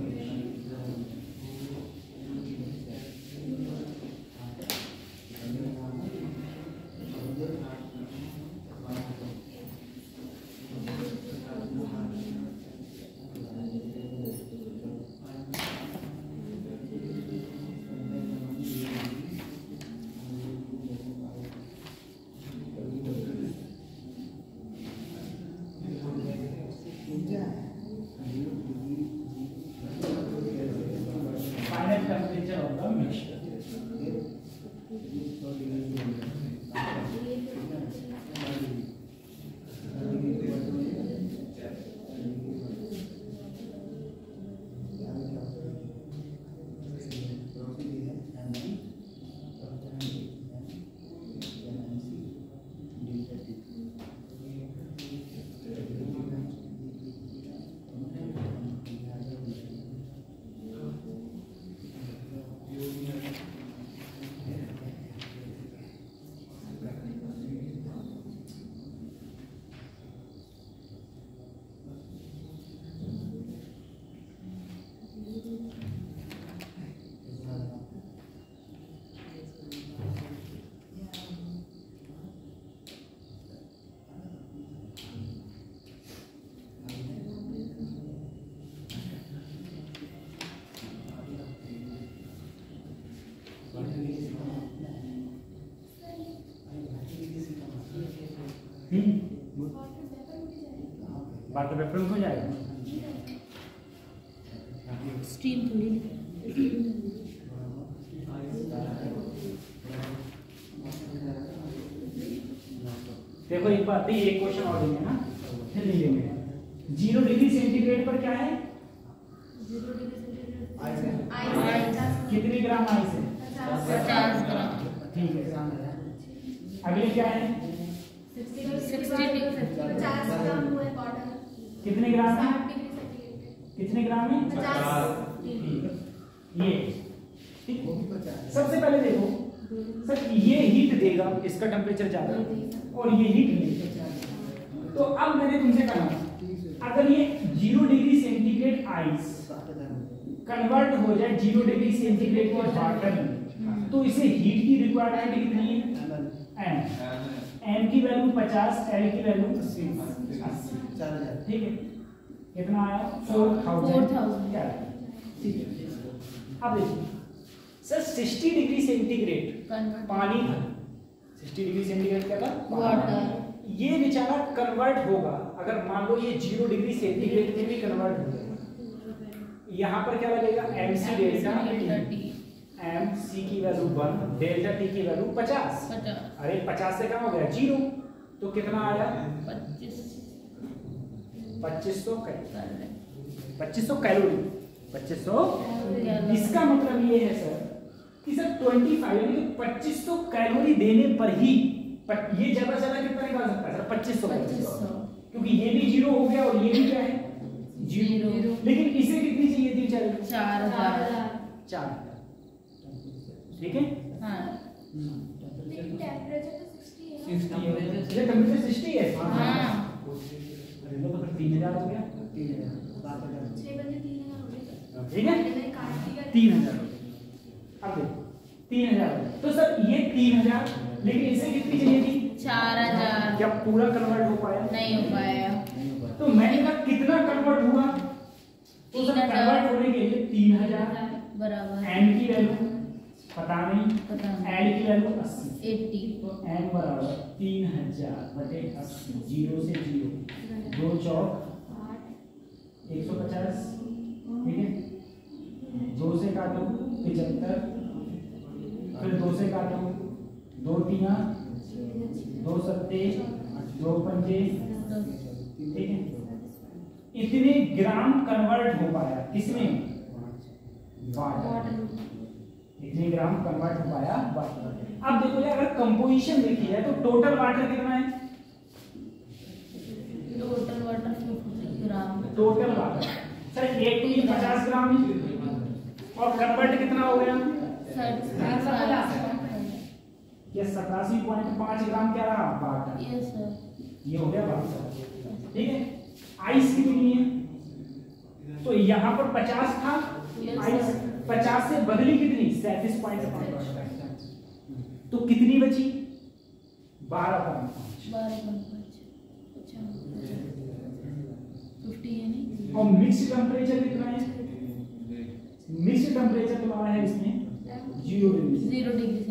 [SPEAKER 1] water vapour में हो जाएगा।
[SPEAKER 2] स्टीम थोड़ी
[SPEAKER 1] देखो एक बात है, एक क्वेश्चन और देंगे ना, फिर नहीं लेंगे। 0 डिग्री सेंटीग्रेड पर क्या है?
[SPEAKER 2] 0 डिग्री सेंटीग्रेड
[SPEAKER 1] कितने ग्राम आइस है?
[SPEAKER 2] 50 ग्राम।
[SPEAKER 1] ठीक है। अगले क्या है?
[SPEAKER 2] 50 ग्राम हुआ वाटर।
[SPEAKER 1] कितने ग्राम है? कितने ग्राम है?
[SPEAKER 2] 50।
[SPEAKER 1] ये ठीक। सबसे पहले देखो सर, ये हीट देगा, इसका टेम्परेचर ज्यादा और ये हीट नहीं। तो अब मैंने तुमसे कहा अगर ये 0 डिग्री सेंटीग्रेड आइस कन्वर्ट हो जाए 0 डिग्री सेंटीग्रेड के वाटर में, तो इसे हीट की रिक्वायरमेंट कितनी है? एम की वैल्यू 50, एल की वैल्यू 80। ठीक है, कितना आया? 4000। ठीक है। अब देखिए सर, 60 डिग्री सेंटीग्रेड पानी था, 60 डिग्री सेंटीग्रेड क्या था?
[SPEAKER 2] वाटर।
[SPEAKER 1] ये बेचारा कन्वर्ट होगा, अगर मान लो ये 0 डिग्री सेंटीग्रेड में भी कन्वर्ट हो जाए, यहाँ पर क्या लगेगा? mc डेल्टा टी, mc की वैल्यू 1, डेल्टा टी की वैल्यू 50। अरे 50 से कम हो गया 0, तो कितना आया? 2500 कैलोरी। 2500। इसका मतलब ये है सर कि सर 25 यानी कि 2500 कैलोरी देने पर ही ये ज्यादा से ज्यादा कितना निकाल सकता है सर? 2500, क्योंकि ये भी 0 हो गया और ये भी क्या है? 0। लेकिन इसे कितनी चाहिए थी? 4000। ठीक है। टेम्परेचर 60 है। अरे तो फिर 3000 हो गया। ठीक है, 3000। अब देखो 3000, तो सर ये 3000, लेकिन इसे कितनी चाहिए थी?
[SPEAKER 2] 4000।
[SPEAKER 1] क्या पूरा कन्वर्ट हो पाया?
[SPEAKER 2] नहीं हो पाया।
[SPEAKER 1] तो मैंने कहा कितना कन्वर्ट हुआ? तो सर कन्वर्ट होने के लिए 3000
[SPEAKER 2] बराबर
[SPEAKER 1] एन की वैल्यू पता नहीं, एल की वैल्यू
[SPEAKER 2] 80।
[SPEAKER 1] तो एन बराबर 3000 बटे 80, 0 से 0, 2 चौक 150। ठीक है, 2 से काटो 75, फिर 2 से काटो 2 3 2 सत्ते 2 पंजे। ठीक है, इतने ग्राम कन्वर्ट हो पाया किसमें? वाटर। इतने ग्राम कन्वर्ट हो पाया वाटर। अब देखो अगर कंपोजिशन देखी जाए तो टोटल वाटर कितना है?
[SPEAKER 2] टोटल वाटर 50 ग्राम।
[SPEAKER 1] टोटल वाटर सर एक तो ये 50 ग्राम है और कन्वर्ट कितना हो गया? ये 87.5 ग्राम क्या रहा? वाटर।
[SPEAKER 2] यस सर,
[SPEAKER 1] ये हो गया वाटर। ठीक है, आइस कितनी है? तो यहाँ पर 50 था, आइस 50 से बदली कितनी? 37.5। तो कितनी बची? 12.5।
[SPEAKER 2] 50 है नहीं।
[SPEAKER 1] और मिक्स टेम्परेचर कितना है? मिक्स टेम्परेचर तुम्हारा है इसमें 0
[SPEAKER 2] डिग्री सेंटीग्रेड।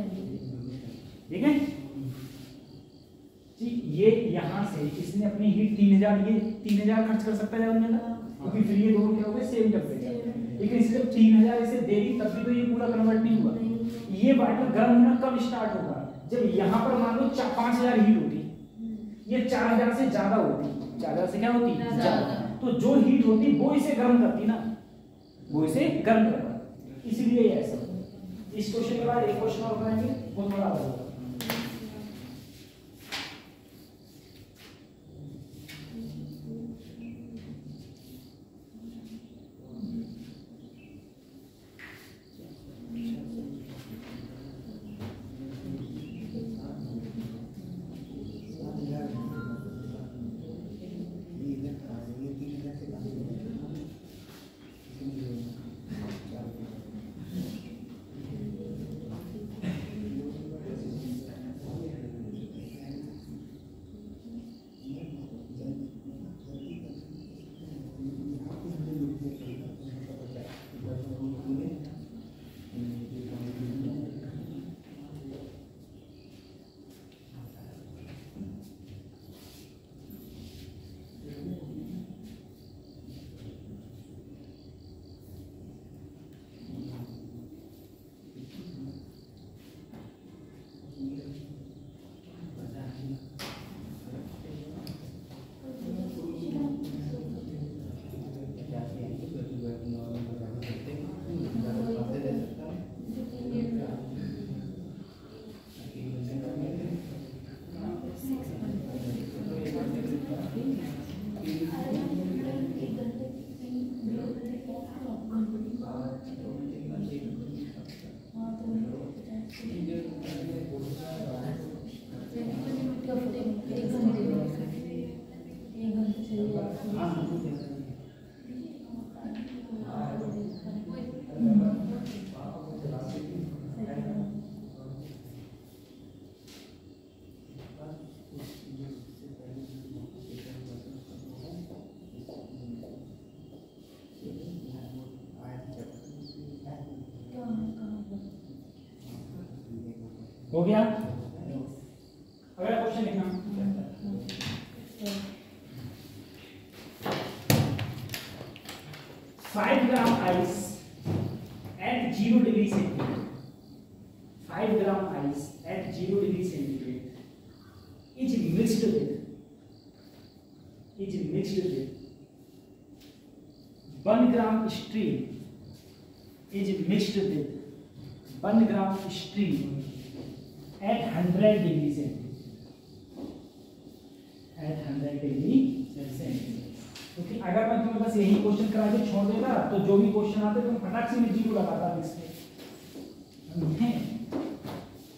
[SPEAKER 1] ठीक है जी। ये यहाँ से इसने अपनी हीट 3000, ये 3000 खर्च कर सकता है ना, क्योंकि फिर ये दोनों क्या हो गए? Same temperature. लेकिन इसने 3000 इसे दे दी, तब भी तो ये पूरा कन्वर्ट नहीं हुआ। ये वाटर गर्म होना कब स्टार्ट होगा? जब यहाँ पर मान लो 5000 हीट होती, ये 4000 से ज्यादा होती। 4000 से क्या होती? ज्यादा। तो जो हीट होती वो इसे गर्म करती ना, वो इसे गर्म करता, इसलिए ऐसा। इस क्वेश्चन के बाद एक क्वेश्चन और बनाएंगे, वो थोड़ा अलग होगा। हो गया। अगला क्वेश्चन लिखना। 5 gram ice at 0 degree centigrade. 5 gram ice at 0 degree centigrade is mixed with 1 gram stream is mixed with 1 gram stream at 100 degree centigrade. At 100 degree centigrade. क्योंकि अगर मैं तुम्हें बस यही क्वेश्चन करा के छोड़ देता तो जो भी क्वेश्चन आते तुम फटाक से जीरो लगाता इसमें,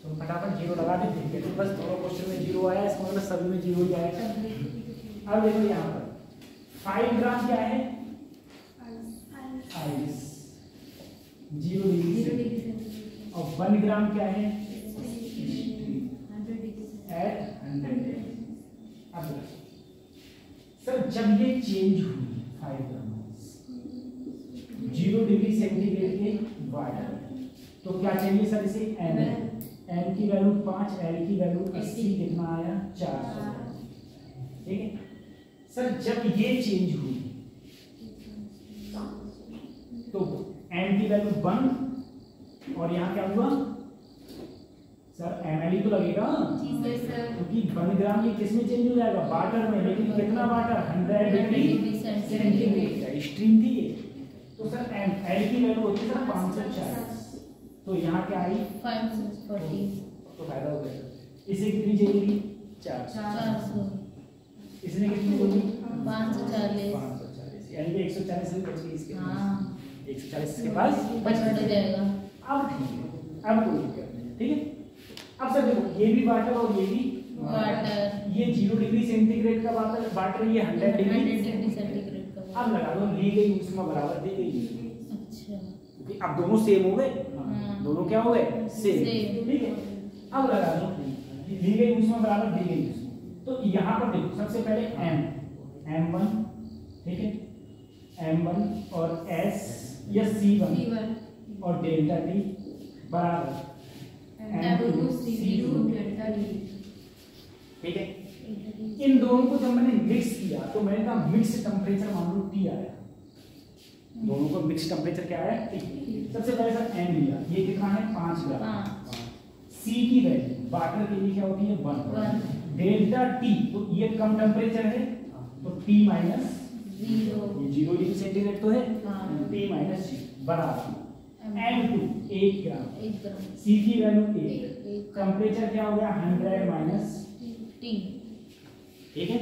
[SPEAKER 1] तुम फटाफट जीरो लगा देते। तो बस दोनों क्वेश्चन में जीरो आया, इसका मतलब सभी में जीरो ही आएगा। अब देखो यहाँ पर 5 ग्राम क्या है? आइस 0 डिग्री और 1 ग्राम क्या है? एट 100। अब सर जब ये चेंज हुई 5 ग्राम 0 डिग्री सेंटीग्रेड के वाटर, तो क्या चाहिए सर इसे? एन की वैल्यू 5, एल की वैल्यू 80, कितना आया? 400। ठीक है सर, जब ये चेंज हुई तो एन की वैल्यू 1 और यहाँ क्या हुआ सर? ml तो लगेगा क्योंकि 1 ग्राम ये किस में चेंज हो जाएगा? वाटर में। लेकिन कितना वाटर? 100 डिग्री सेंटीग्रेड स्ट्रीम थी ये। तो सर एल की वैल्यू होती है 540, तो यहाँ क्या आई? 540। तो फायदा हो गया। इसे कितनी चाहिए? 400। इसने कितनी बोली? 540। यानी कि 140 में बच गई इसके। हाँ 140 के पास बच जाएगा। अब ठीक है, अब कोई दिक्कत नहीं। ठीक है, अब सर देखो ये भी वाटर और ये भी वाटर, ये 0 डिग्री सेंटीग्रेड का वाटर, ये 100 डिग्री सेंटीग्रेड का। अब लगा दो ली गई ऊष्मा बराबर दी गई। अच्छा, क्योंकि अब दोनों सेम हो गए। दोनों क्या हो गए? सेम। ठीक है, अब लगा दो ली गई ऊष्मा बराबर दी गई ऊष्मा। तो यहाँ पर देखो सबसे पहले m1, ठीक है, m1 और s या c1 और डेल्टा t बराबर m2 c2 डेल्टा t। ठीक है, इन दोनों को जब मैंने मिक्स किया तो मैंने कहा मिक्स टेम्परेचर मान लो T आया। दोनों को मिक्स टेम्परेचर क्या आया? T। सबसे पहले सर m लिया, ये कितना है? 5 ग्राम। C की वैल्यू वाटर के लिए क्या होती है? 1। डेल्टा T, तो ये कम टेम्परेचर है तो T माइनस 0, ये 0 डिग्री सेंटीग्रेड तो है। T माइनस 0 बराबर m2 1 ग्राम। C की वैल्यू 1, टेम्परेचर क्या हो गया? 100 माइनस T। ठीक है,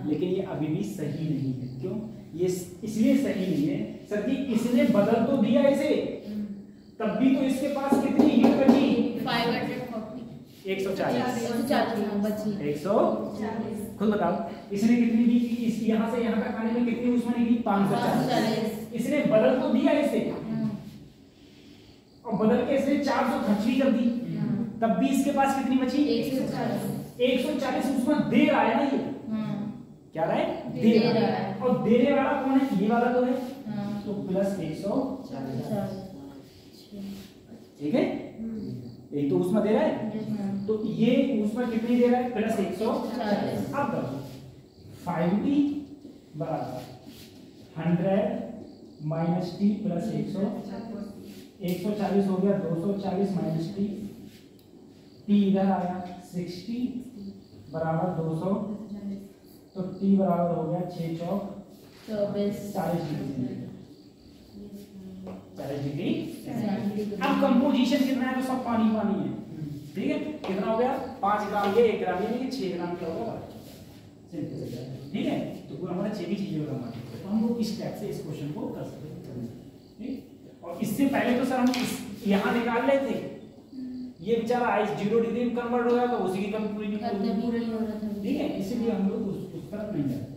[SPEAKER 1] लेकिन ये अभी भी सही नहीं है। क्यों? ये इसलिए सही नहीं है सर कि इसने बदल तो दिया इसे, तब भी तो इसके पास कितनी हीट बची? 140 खुद बताओ, इसने कितनी दी? इस यहाँ से यहाँ तक आने में कितनी ऊष्मा निकली? 540। इसने बदल तो दिया इसे और बदल के इसने 400 खर्च भी कर दी, तब भी इसके पास कितनी बची? 140 ऊष्मा दे रहा है ना ये। क्या रहा है? दे रहा है। और देने वाला कौन है? ये वाला तो है, तो प्लस 140। ठीक है, एक तो ऊष्मा दे रहा है, तो ये ऊष्मा कितनी दे रहा है? प्लस 140। अब देखो 5T बराबर 100 माइनस T प्लस 140 हो गया 240 माइनस T, T इधर आया 60 बराबर 200, तो T बराबर हो गया 6 चौक 40 डिग्री। अब कंपोजिशन कितना है? तो सब पानी पानी है। ठीक है, कितना हो गया? 5 ग्राम ये 1 ग्राम ये 6 ग्राम क्या होगा? ठीक है, तो पूरा हमारा 6 भी चीजें होगा। तो हम लोग इस टाइप से इस क्वेश्चन को कर सकते हैं। ठीक, और इससे पहले तो सर हम यहाँ निकाल रहे थे, ये बेचारा आइस 0 डिग्री में कन्वर्ट हो गया तो उसी की कमी पूरी नहीं हो रहा था। ठीक है, इसीलिए हम लोग उस तरफ नहीं जाते।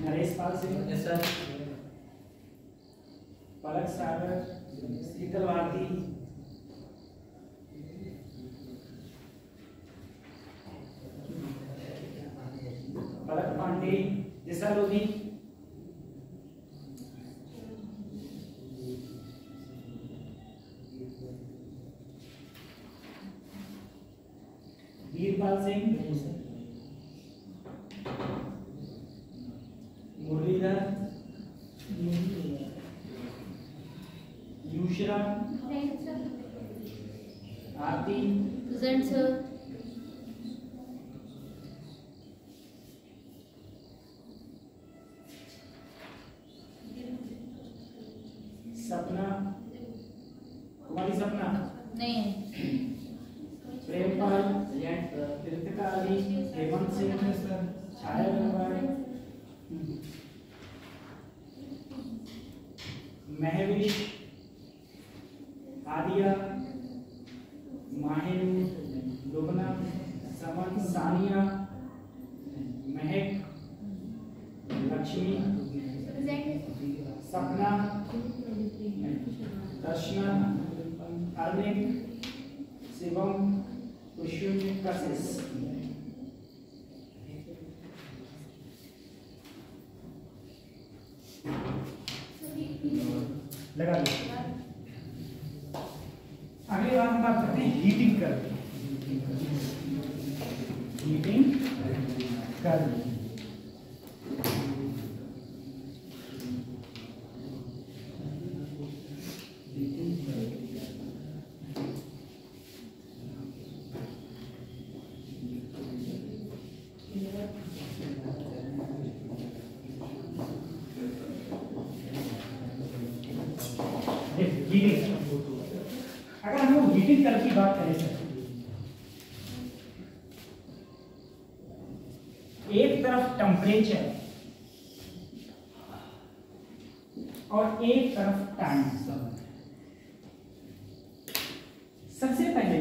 [SPEAKER 1] Naresh Pal Singh,
[SPEAKER 3] yes sir.
[SPEAKER 1] पलक सागर, शीतल भारती, पलक पांडे, दिशा लोधी, वीरपाल सिंह, मुरलीधर, युशरा, आरती,
[SPEAKER 2] प्रेजेंट सर।
[SPEAKER 1] सपना, कुमारी सपना,
[SPEAKER 2] नहीं है।
[SPEAKER 1] प्रेमपाल, कृतिका अली, हेमंत सिंह, छाया गंगवार, महवीश, आदिया, माहिर, लुबना, समन, सानिया, महक, लक्ष्मी, सपना, दर्शना, अर्निक, शिवम, कुशुम, कशिश। लगा लो। अगली बात हम बात करते हैं हीटिंग कर, हीटिंग कर। अगर हम लोग हीटिंग कर की बात करें सर, एक तरफ टेम्परेचर और एक तरफ टाइम। सबसे पहले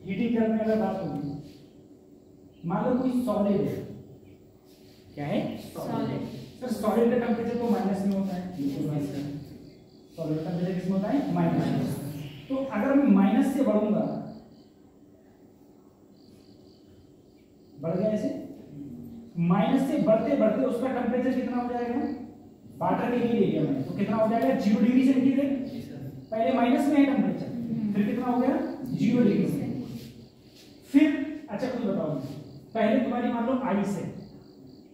[SPEAKER 1] हीटिंग करने में अगर बात होगी, मान लो कोई सॉलिड है, क्या है सॉलिड। सर सॉलिड का टेम्परेचर तो माइनस में होता है, सॉलिड का टेम्परेचर किसमें होता है माइनस। तो अगर मैं माइनस से बढ़ूंगा, बढ़ गया ऐसे, माइनस से बढ़ते बढ़ते उसका टेम्परेचर कितना हो जाएगा, वाटर के लिए ले लिया मैंने, तो कितना हो जाएगा 0 डिग्री सेंटीग्रेड। पहले माइनस में है टेम्परेचर, फिर कितना हो गया 0 डिग्री सेंटीग्रेड। फिर अच्छा कुछ बताओ, पहले तुम्हारी मान लो आइस है,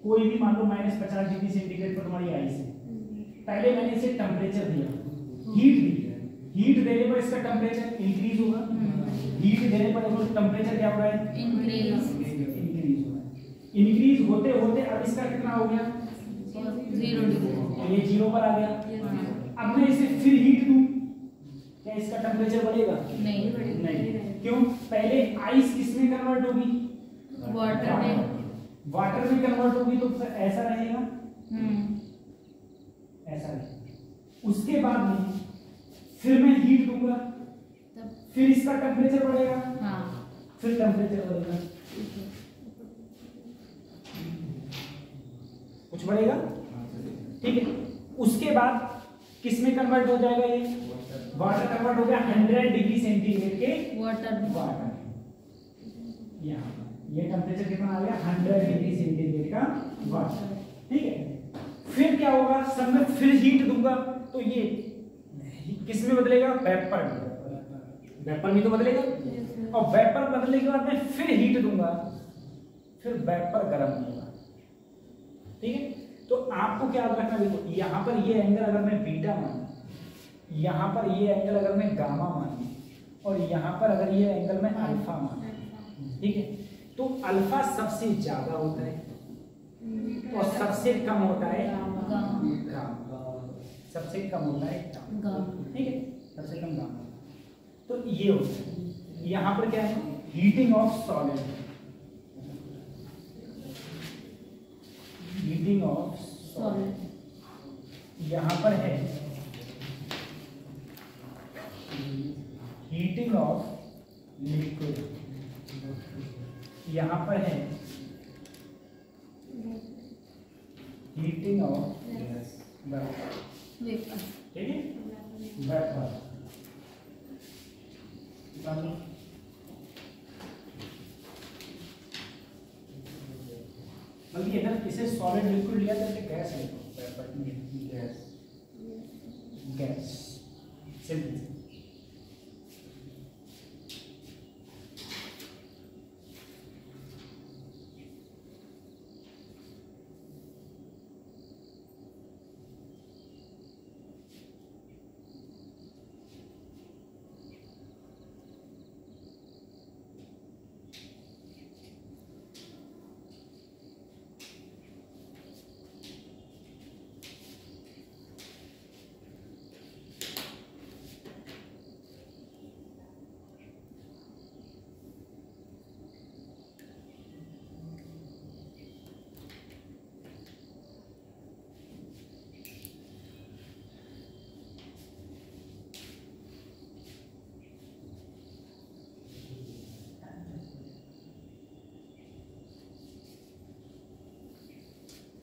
[SPEAKER 1] कोई भी मान लो -50 डिग्री सेंटीग्रेड पर तुम्हारी आइस है, पहले मैंने इसे टेम्परेचर दिया, हीट दी, हीट देने पर इसका टेम्परेचर इंक्रीज होगा, हीट देने पर टेम्परेचर क्या हो रहा है इंक्रीज हो रहा है। इंक्रीज होते होते अब इसका कितना हो गया
[SPEAKER 2] 0 डिग्री,
[SPEAKER 1] ये 0 पर आ गया। अब मैं इसे फिर हीट दूं, क्या इसका टेम्परेचर बढ़ेगा नहीं। क्यों, पहले आइस किसमें कन्वर्ट होगी
[SPEAKER 2] वाटर में,
[SPEAKER 1] वाटर में कन्वर्ट होगी, तो ऐसा रहेगा ऐसा रहेगा। उसके बाद में फिर मैं हीट दूंगा, फिर इसका टेम्परेचर बढ़ेगा, फिर टेम्परेचर बढ़ेगा, कुछ बढ़ेगा, ठीक है। उसके बाद किसमें कन्वर्ट हो जाएगा, ये वाटर कन्वर्ट हो गया 100 डिग्री सेंटीग्रेड के वाटर। यहाँ ये टेम्परेचर कितना आ गया 100 डिग्री सेंटीग्रेड का वाटर, ठीक है। फिर क्या होगा, सब में फिर हीट दूंगा, तो ये किस में बदलेगा वेपर में तो बदलेगा, और वेपर बदलने के बाद मैं फिर हीट दूंगा, फिर वेपर गर्म होगा, ठीक है। तो आपको क्या याद रखना, देखो यहाँ पर ये एंगल अगर मैं बीटा मानूं, यहाँ पर ये एंगल अगर मैं गामा मानूं, और यहाँ पर अगर ये एंगल मैं अल्फा मानूं, ठीक है, तो अल्फा सबसे ज्यादा होता है और सबसे कम होता है गामा, सबसे कम होता है गामा, ठीक है, सबसे कम गामा। तो ये होता है, यहाँ पर क्या है heating of solid, heating of solid, यहाँ पर है हीटिंग ऑफ लिक्विड, यहाँ पर है हीटिंग ऑफ
[SPEAKER 2] वेपर।
[SPEAKER 1] ठीक है, वेपर। बल्कि अगर इसे सॉलिड लिक्विड लिया तो गैस है, गैस गैस सिंपल।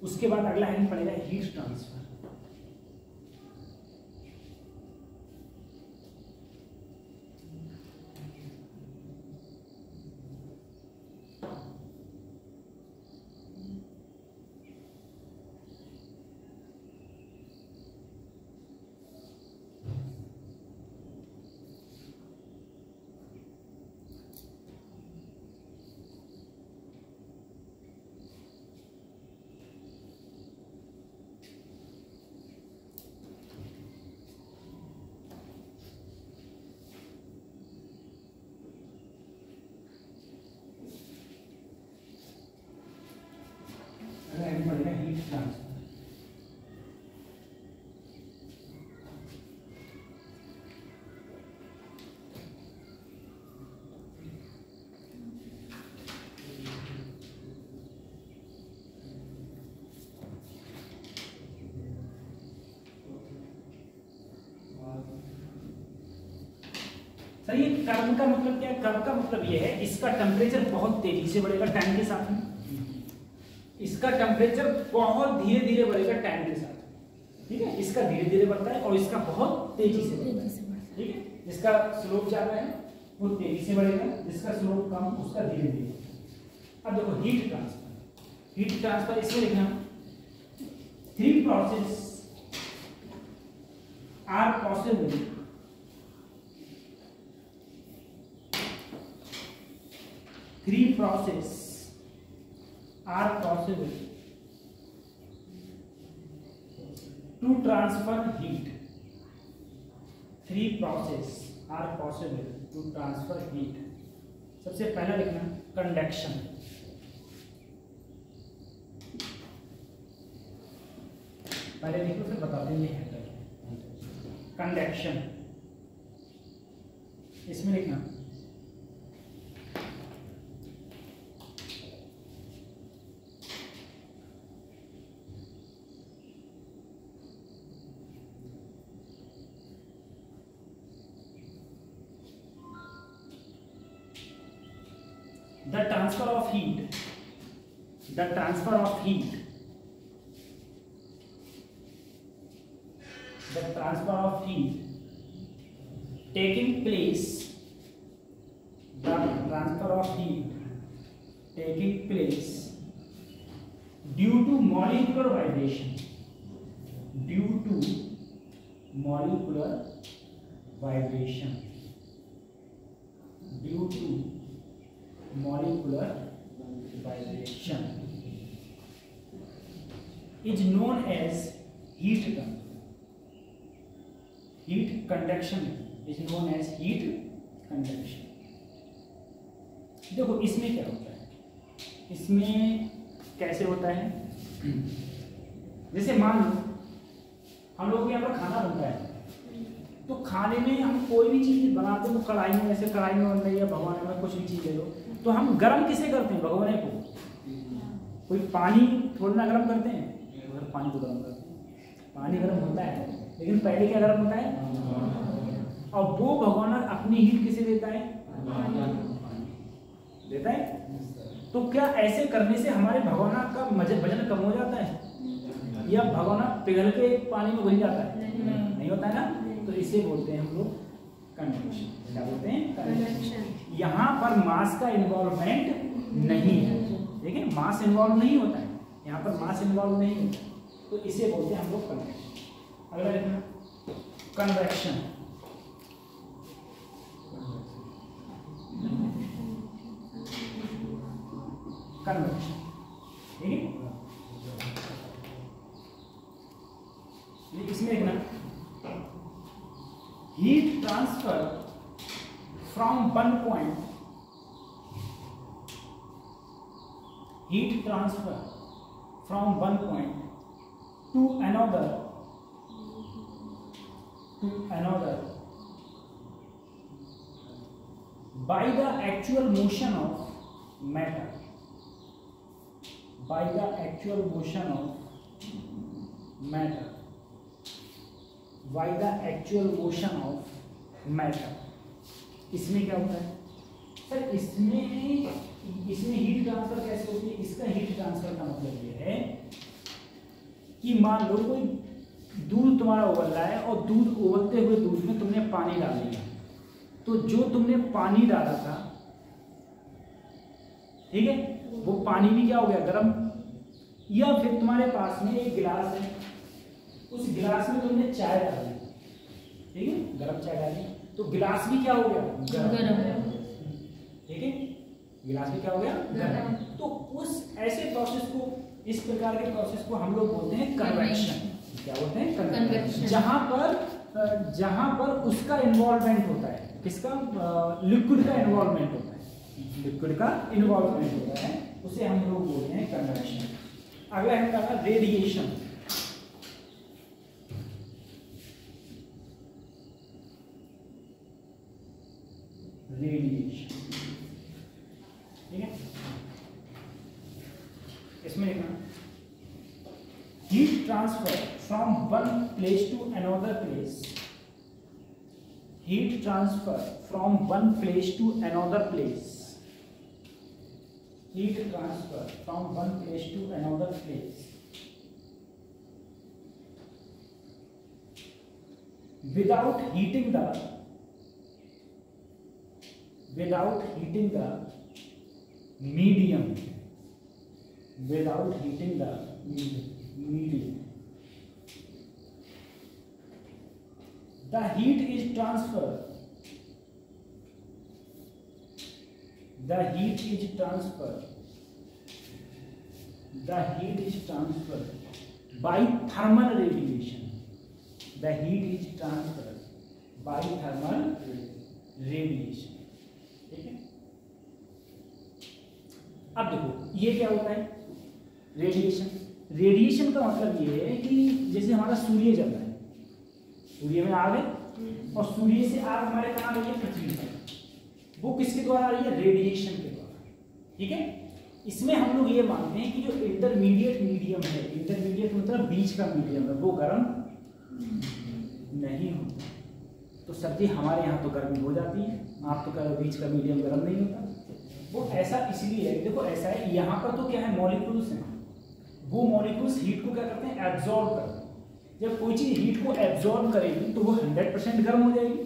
[SPEAKER 1] उसके बाद अगला हैंड पड़ेगा हीट ट्रांसफर। पड़ेगा हीट ट्रांसफर। सही, कर्व का मतलब क्या है? कर्व का मतलब ये है इसका टेम्परेचर बहुत तेजी से बढ़ेगा टाइम के साथ में, इसका टेम्परेचर बहुत धीरे धीरे बढ़ेगा टाइम के साथ। ठीक है, इसका धीरे धीरे बढ़ता है और इसका बहुत तेजी से बढ़ता है। ठीक है, जिसका स्लोप ज्यादा है वो तेजी से बढ़ेगा, जिसका स्लोप कम उसका धीरे धीरे। अब देखो हीट ट्रांसफर। हीट ट्रांसफर इसमें लिखना 3 process are possible to transfer heat. 3 process are possible to transfer heat. सबसे पहला लिखना कंडक्शन। पहले लिखो फिर बताते हैं है क्या। कंडक्शन इसमें लिखना the transfer of heat taking place due to molecular vibration is known as heat conduction is known as heat conduction। देखो इसमें क्या होता है, इसमें कैसे होता है, जैसे मान लो हम लोग यहाँ पर खाना बनता है, तो खाने में हम कोई भी चीज़ बनाते हैं तो कढ़ाई में, ऐसे कढ़ाई में बन रही है, भगोने में कुछ भी चीज़ ले लो, तो हम गर्म किसे करते हैं? भगोने को। कोई पानी थोड़ा ना गर्म करते हैं, पानी को गर्म करते हैं, पानी गर्म होता है, लेकिन पहले क्या गर्म होता है? और वो भगोना अपनी हीट किसे देता है? देता है। तो क्या ऐसे करने से हमारे भगोना का वजन कम हो जाता है? या भगोना पिघल के पानी में घुल जाता है? नहीं होता है ना, तो इसे बोलते हैं हम लोग कन्वेक्शन। क्या बोलते हैं? कन्वेक्शन। यहाँ पर मास का इन्वॉल्वमेंट नहीं है, ठीक है, मास इन्वॉल्व नहीं होता है, यहाँ पर मास इन्वॉल्व नहीं होता है, तो इसे बोलते हैं हम लोग कन्वेक्शन। अगला देखना कन्वेक्शन। कन्वेक्शन, ठीक है, इसमें देखना heat transfer from one point, heat transfer from one point to another by the actual motion of matter, by the actual motion of matter, by the actual motion of matter। इसमें क्या होता है sir? इसमें heat transfer कैसे होती है? इसका heat transfer का मतलब ये है कि मान लो कोई दूध तुम्हारा उबल रहा है और दूध उबलते हुए दूध में तुमने पानी डाल दिया, तो जो तुमने पानी डाला था, ठीक है, वो पानी भी क्या हो गया? गर्म। या फिर तुम्हारे पास में एक गिलास है, उस गिलास में तुमने चाय डाली, ठीक है, गर्म चाय डाली, तो गिलास भी क्या हो गया? गर्म। ठीक है, गिलास में क्या हो गया? गर्म। तो उस ऐसे प्रोसेस को, इस प्रकार के प्रोसेस को हम लोग बोलते हैं कन्वेक्शन। क्या बोलते हैं? कन्वेक्शन। जहां पर उसका इन्वॉल्वमेंट होता है, किसका? लिक्विड का इन्वॉल्वमेंट होता है, लिक्विड का इन्वॉल्वमेंट होता है, उसे हम लोग बोलते हैं कन्वेक्शन। अगला है हमारा रेडिएशन। रेडिएशन, ठीक है, इसमें देखना heat transfer from one place to another place, heat transfer from one place to another place, heat transfer from one place to another place without heating the medium, without heating the medium, the heat is transferred by thermal radiation, the heat is transferred by thermal radiation, ठीक है। अब देखो ये क्या होता है? Radiation. Radiation का मतलब ये है कि जैसे हमारा सूर्य जल रहा है, सूर्य में आग है और सूर्य से आग हमारे कहाँ आ रही है? पृथ्वी पर। वो किसके द्वारा आ रही है? रेडिएशन के द्वारा, ठीक है। इसमें हम लोग ये मानते हैं कि जो इंटरमीडिएट मीडियम है, इंटरमीडिएट मतलब बीच का मीडियम है, वो गर्म नहीं होता। तो सर्दी हमारे यहाँ तो गर्मी हो जाती है, आप तो कह रहे बीच का मीडियम गर्म नहीं होता। वो ऐसा इसलिए है, देखो ऐसा है, यहाँ पर तो क्या है? मॉलिक्यूल्स हैं, वो मॉलिक्यूल्स हीट को क्या करते हैं? एब्जॉर्ब करते हैं। जब कोई चीज़ हीट को एब्जॉर्ब करेगी तो वो 100% गर्म हो जाएगी,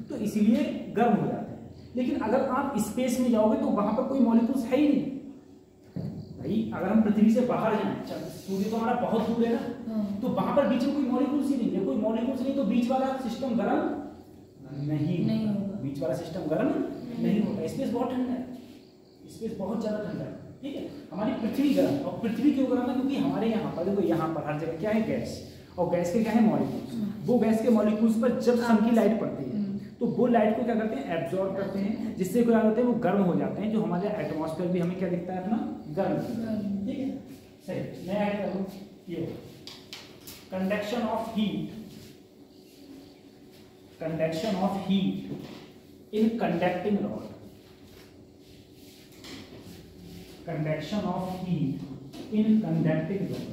[SPEAKER 1] तो इसीलिए गर्म हो जाता है। लेकिन अगर आप स्पेस में जाओगे तो वहाँ पर कोई मॉलिक्यूल्स है ही नहीं भाई। अगर हम पृथ्वी से बाहर जाएं, सूर्य तो हमारा बहुत दूर है ना, तो वहाँ पर बीच में कोई मॉलिक्यूल्स ही नहीं है, कोई मॉलिक्यूल्स नहीं, तो बीच वाला सिस्टम गर्म नहीं होगा, बीच वाला सिस्टम गर्म नहीं होगा। स्पेस बहुत ठंडा है, स्पेस बहुत ज़्यादा ठंडा है, ठीक है। हमारी पृथ्वी गर्म, और पृथ्वी क्यों गर्म है? क्योंकि हमारे यहाँ पर देखो, यहाँ पर हर जगह क्या है? गैस, और गैस के क्या है? मॉलिक्यूल्स। वो गैस के मॉलिक्यूल्स पर जब सन की लाइट पड़ती है तो वो लाइट को क्या करते हैं? एब्जॉर्ब करते हैं, जिससे क्या होते हैं? वो गर्म हो जाते हैं। जो हमारे एटमॉस्फेयर भी हमें क्या दिखता है? अपना गर्म, ठीक है, सही। मैं ऐड करूँ ये conduction of heat, conduction of heat in conducting rod, conduction of heat in conducting rod,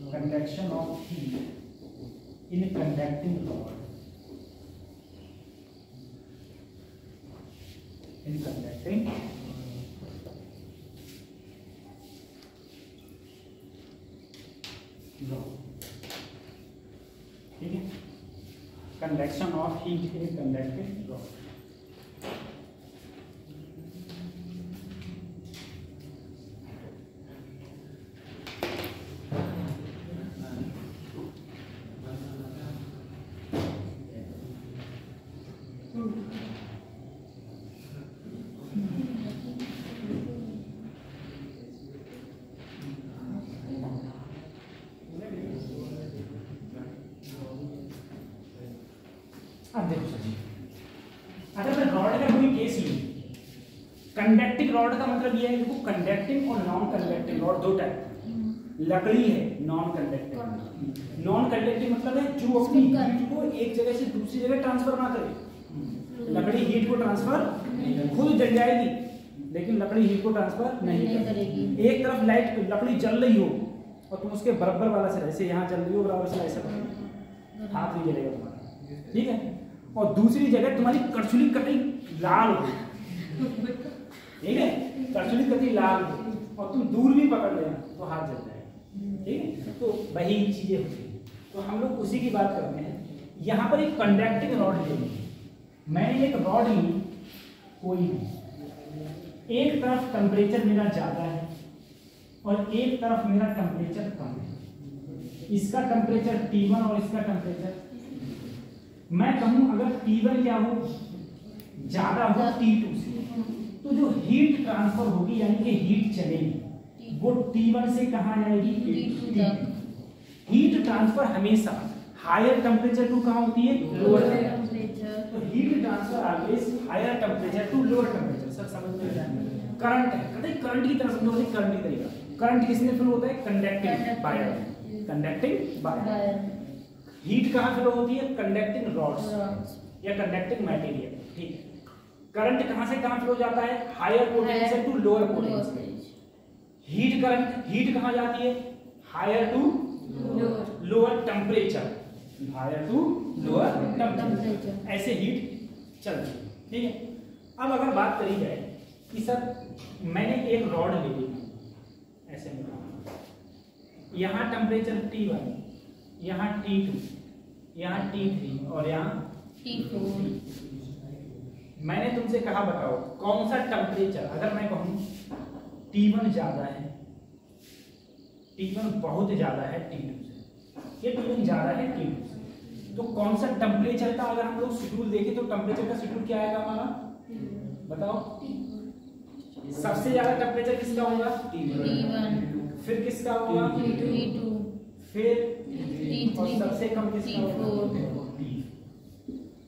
[SPEAKER 1] conduction of heat in a conducting rod, in conducting rod, ठीक है, conduction of heat in conducting rod. देखो sir जी, अगर मैं rod का कोई case लूं, conducting rod का मतलब ये है, देखो कंडक्टिंग और नॉन कंडक्टिंग रॉड दो टाइप। लकड़ी है नॉन कंडक्टिंग, नॉन कंडक्टिंग मतलब है जो अपनी हीट को एक जगह से दूसरी जगह ट्रांसफर ना करे। लकड़ी हीट को ट्रांसफर खुद जल जाएगी, लेकिन लकड़ी हीट को ट्रांसफर नहीं करेगी। एक तरफ लाइट लकड़ी जल रही हो और तुम उसके बराबर वाला से, जैसे यहाँ जल रही हो बराबर से ऐसा हाथ नहीं जलेगा तुम्हारा, ठीक है, और दूसरी जगह तुम्हारी करछुली कटी लाल हो, ठीक है, करछुली कटी लाल हो और तुम दूर भी पकड़ लेना तो हाथ जल जाएगा, ठीक है। तो वही चीजें होती है। तो हम लोग उसी की बात करते हैं। यहाँ पर एक कंडक्टिंग रॉड लेंगे, मैंने एक रॉड ली कोई भी, एक तरफ टेम्परेचर मेरा ज्यादा है और एक तरफ मेरा टेम्परेचर कम है। इसका टेम्परेचर T1 और इसका टेम्परेचर, मैं कहूं अगर T1 क्या हो, ज्यादा हो T2 से, तो जो हीट ट्रांसफर होगी यानी कि हीट चलेगी वो T1 से कहां जाएगी, T2 तक। हीट ट्रांसफर हमेशा हायर टेम्परेचर टू कहां होती है, लोअर टेम्परेचर। तो heat transfer always higher temperature to lower temperature. Sir समझ में आया? करंट है, कहते हैं करंट की तरह समझो, करंट की तरीका। करंट किसमें फ्लो होता है, conducting wire, conducting wire. Heat कहाँ फ्लो होती है, कंडक्टिंग रॉड्स या कंडक्टिंग मटेरियल, ठीक है। करंट कहाँ से कहाँ फ्लो जाता है, higher potential to lower potential. Heat current, heat कहाँ जाती है, higher to lower temperature, higher to lower temperature, ऐसे हीट चलती है, ठीक है। अब अगर बात करी जाए कि सर मैंने एक रॉड ले ली, ऐसे में यहाँ टेम्परेचर T1, यहाँ T2, यहाँ T3 और यहाँ T4। मैंने तुमसे कहा बताओ कौन सा टेम्परेचर, अगर मैं कहूँ T1 ज्यादा है, T1 बहुत ज्यादा है T2 से, ये T1 ज्यादा है T2 से, तो कौन सा टेम्परेचर का अगर हम लोग शेड्यूल देखें तो टेम्परेचर का शेड्यूल क्या आएगा हमारा, बताओ। सबसे ज्यादा टेम्परेचर किसका होगा, T1, फिर किसका होगा, T2, फिर और सबसे कम किसका होगा,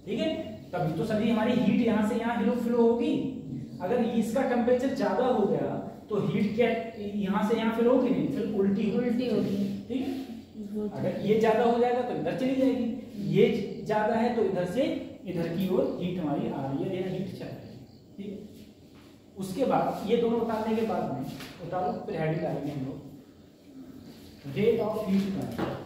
[SPEAKER 1] ठीक है। तभी तो सभी हमारी हीट यहाँ से यहाँ फ्लो होगी। अगर इसका टेम्परेचर ज्यादा हो गया तो हीट क्या यहाँ से यहाँ फ्लो होगी नहीं, फिर उल्टी होगी, ठीक है। अगर ये ज्यादा हो जाएगा तो इधर चली जाएगी, ये ज्यादा है तो इधर से इधर की ओर हीट हमारी आ रही है, हीट चल रही है, ठीक है। उसके बाद ये दोनों उतारने के बाद में उतारो, फिर हेडिंग डालेंगे हम लोग rate of heat transfer.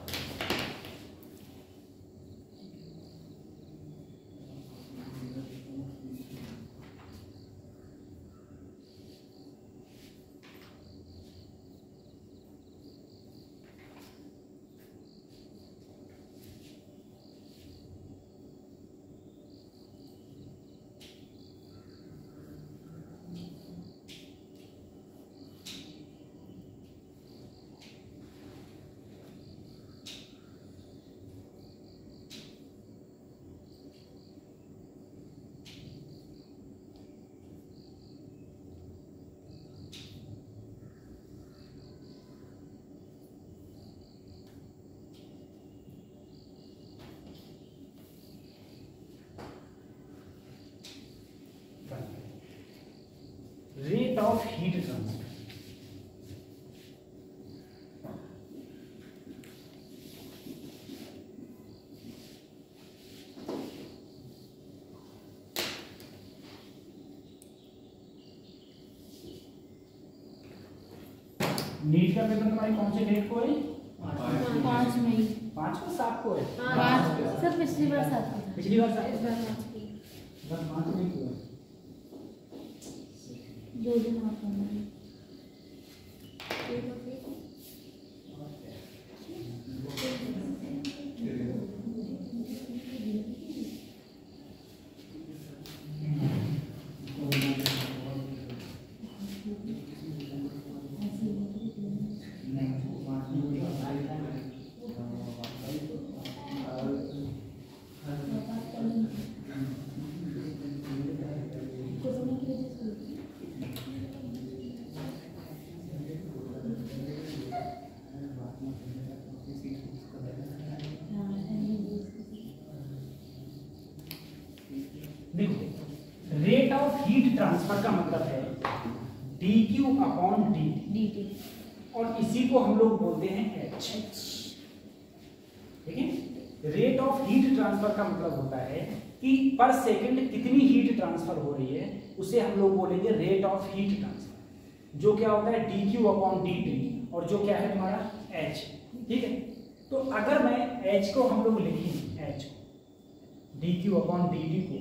[SPEAKER 1] Rate of heat transfer, NEET का पेपर तुम्हारी कौन से डेट को है,
[SPEAKER 2] 5 मई,
[SPEAKER 1] 5 को 7 को है,
[SPEAKER 2] 5 सर पिछली बार 7
[SPEAKER 1] पिछली बार 7
[SPEAKER 2] इस बार 5 की,
[SPEAKER 1] बस 5 मई को है।
[SPEAKER 2] दो दिन और करना है।
[SPEAKER 1] देखो रेट ऑफ हीट ट्रांसफर का मतलब है dq अपॉन dt और इसी को हम लोग बोलते हैं h। ठीक है, रेट ऑफ हीट ट्रांसफर का मतलब होता है कि पर सेकंड कितनी हीट ट्रांसफर हो रही है, उसे हम लोग बोलेंगे रेट ऑफ हीट ट्रांसफर, जो क्या होता है dq अपॉन dt और जो क्या है तुम्हारा h। ठीक है, तो अगर मैं h को हम लोग लिखें h dq अपॉन dt को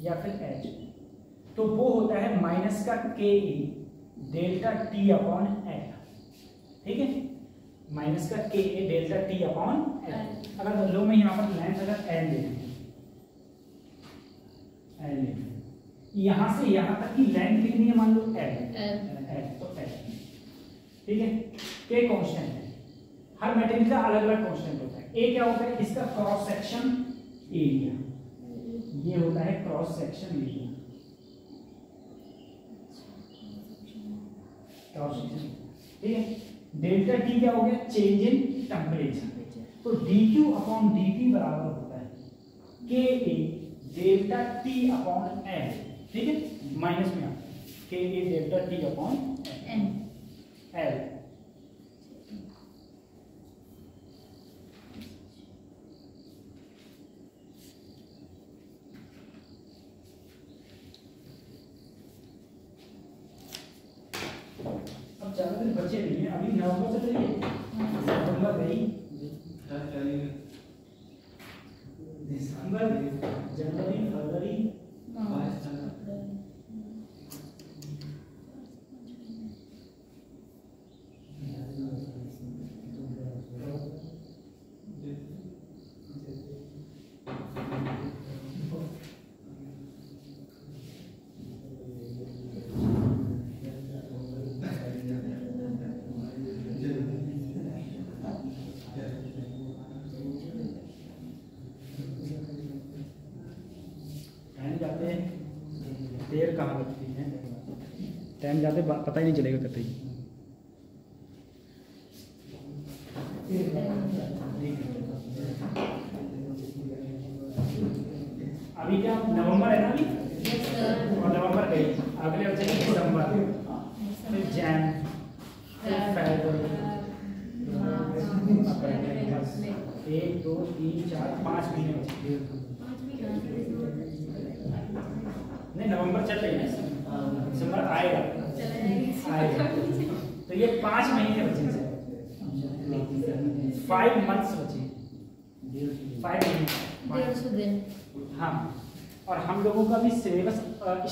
[SPEAKER 1] या फिर h, तो वो होता है माइनस का ke delta t upon l। ठीक है, माइनस का ke delta t upon l। अगर लो मैं यहाँ पर लेंथ अगर l ले यहाँ से यहाँ तक की लेंथ कितनी है मान लो l तो l। ठीक है, के कांस्टेंट है, हर मटेरियल का अलग अलग कांस्टेंट होता है। ए क्या होता है, इसका क्रॉस सेक्शन एरिया, ये होता है cross section area, cross section. ठीक है, डेल्टा टी क्या हो गया, चेंज इन टेम्परेचर। तो dq अपॉन dt बराबर होता है ke delta T upon l। ठीक है, माइनस में आता है ke delta T upon l। अब ज्यादा दिन बचे नहीं है, अभी नवंबर चल रही है, सितंबर गई, दिसंबर, जनवरी, फरवरी, देर कहाँ लगती है, टाइम जाते पता ही नहीं चलेगा कतई। अभी क्या नवंबर है ना अभी, और नवंबर गई, अगले बच्चे दिसंबर, फिर जैन, फिर फरवरी, 1 2 3 4 5 महीने बचे। नहीं नवंबर चल रही है, दिसंबर आएगा, तो ये 5 महीने बचे, 5 मंथ्स बचे, 5 महीने। हाँ, और हम लोगों का भी सिलेबस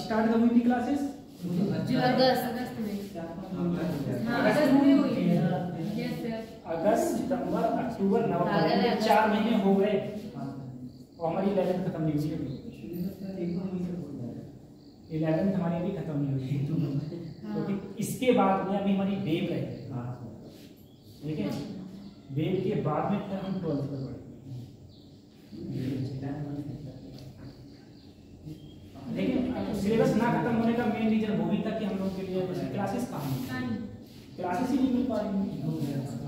[SPEAKER 1] स्टार्ट कब हुई थी क्लासेस, अगस्त सितंबर अक्टूबर नवंबर, 4 महीने हो गए और हमारी 11th खत्म नहीं हुई, 11th हमारी अभी खत्म नहीं हुई, क्योंकि इसके बाद में अभी हमारी वेव रहेगी। ठीक है, वेव के बाद में फिर हम 12th पर बढ़ेंगे। लेकिन सिलेबस ना खत्म होने का मेन रीजन वो भी था कि हम लोग के लिए क्लासेस कहाँ, क्लासेस ही नहीं मिल पा रही।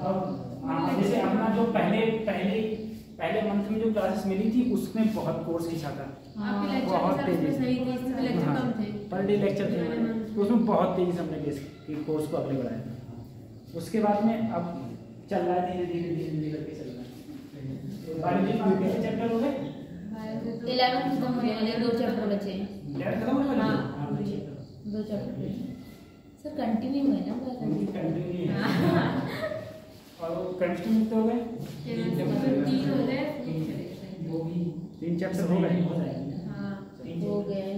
[SPEAKER 1] और जैसे अपना जो पहले मंथ में जो क्लासेस मिली थी उसमें बहुत कोर्स खींचा था, बहुत तेजी से पर डे लेक्चर थे, तो उसमें बहुत तेजी से हमने कोर्स को आगे बढ़ाया था। उसके बाद में अब चल रहा है धीरे धीरे करके चल रहा है। बायोलॉजी में कितने चैप्टर हो गए,
[SPEAKER 2] 11 खत्म होने वाले, 2 चैप्टर बचे हैं।
[SPEAKER 1] 11 खत्म होने वाले,
[SPEAKER 2] हाँ 2 चैप्टर सर कंटिन्यू है ना,
[SPEAKER 1] कंटिन्यू है और वो कंटिन्यू तो हो गए,
[SPEAKER 2] 3 हो गए,
[SPEAKER 1] वो भी 3 चैप्टर हो गए,
[SPEAKER 2] हाँ हो गए,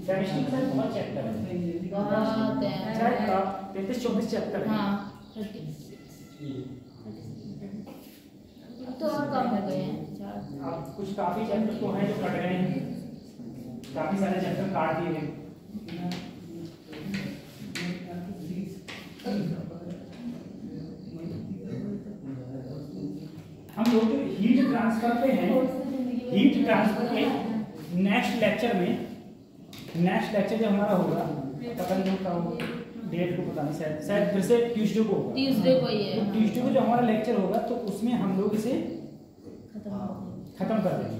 [SPEAKER 1] केमिस्ट्री के साथ बहुत चैप्टर है,
[SPEAKER 2] बहुत है।
[SPEAKER 1] शायद 33-34 चैप्टर है।
[SPEAKER 2] हाँ 30 तो और कम हो गए हैं 4।
[SPEAKER 1] अब कुछ काफी चैप्टर तो हैं जो कट गए हैं, काफी सारे चैप्टर काट दिए गए। हम लोग हीट ट्रांसफर पे हैं, हीट ट्रांसफर पे नेक्स्ट लेक्चर जो हमारा होगा, पता नहीं होगा डेट को, पता नहीं, शायद फिर से ट्यूसडे को होगा।
[SPEAKER 2] ट्यूसडे को ही है।
[SPEAKER 1] तो ट्यूसडे को जो हमारा लेक्चर होगा तो उसमें हम लोग इसे खत्म कर देंगे,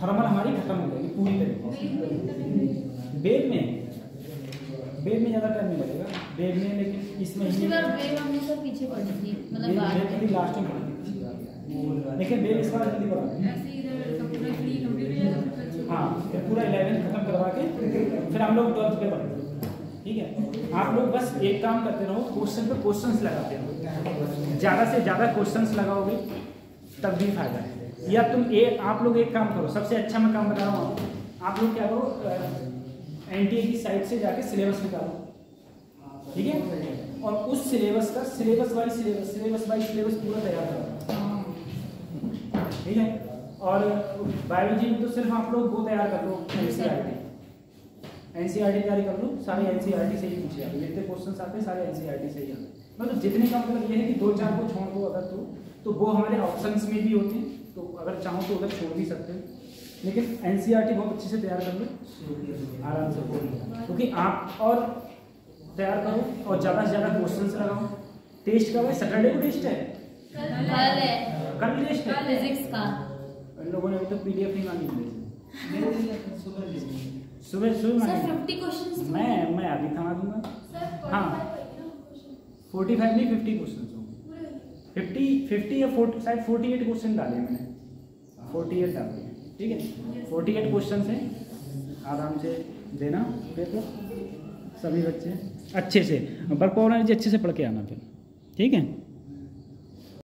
[SPEAKER 1] थर्मल हमारी खत्म हो जाएगी पूरी तरीके से। वेब में ज़्यादा टाइम नहीं लगेगा, वेब में, लेकिन इसमें
[SPEAKER 2] पिछली बार वेब हमने सब पीछे पढ़ी थी, मतलब बाद में
[SPEAKER 1] लास्ट में पढ़ी, लेकिन वेब इस बार जल्दी पढ़ा। हाँ, फिर पूरा 11 खत्म करवा के फिर हम लोग 12th पे पढ़ेंगे, ठीक है। आप लोग बस एक काम करते रहो, क्वेश्चन पे क्वेश्चंस लगाते रहो, ज़्यादा से ज़्यादा क्वेश्चंस लगाओगे तब भी फायदा है। या आप लोग एक काम करो, सबसे अच्छा मैं काम बता रहा हूँ, आप लोग क्या करो, NTA की साइट से जाके सिलेबस निकालो, ठीक है, और उस सिलेबस का सिलेबस बाई सिलेबस पूरा तैयार करो, ठीक है। और बायोलॉजी में तो सिर्फ आप लोग वो तैयार कर लो, NCERT तैयारी कर लो, सारे NCERT से ही पूछे जाते, जितने क्वेश्चन आते हैं सारे NCERT से ही आते हैं। मतलब जितने का मतलब ये है कि 2-4 को छोड़ दो अगर तो वो हमारे ऑप्शंस में भी होते हैं, तो अगर चाहो तो उधर छोड़ भी सकते हैं, लेकिन NCERT बहुत अच्छे से तैयार कर लो आराम से, क्योंकि आप और तैयार करो और ज़्यादा से ज़्यादा क्वेश्चंस लगाओ। टेस्ट कब है? सैटरडे को टेस्ट है, कल टेस्ट है
[SPEAKER 2] फिजिक्स का।
[SPEAKER 1] इन लोगों ने अभी तक PDF नहीं मांगी थी, सुबह
[SPEAKER 2] सर
[SPEAKER 1] मांगी।
[SPEAKER 2] 50 क्वेश्चंस
[SPEAKER 1] मैं अभी थमा दूंगा। हाँ 45 नहीं 50 क्वेश्चन होंगे, 50 या 40, शायद 48 क्वेश्चन डाले मैंने, 48 डाले, ठीक है। 48 क्वेश्चन हैं, आराम से देना पेपर, सभी बच्चे अच्छे से, वर्क अच्छे से पढ़ के आना फिर, ठीक है।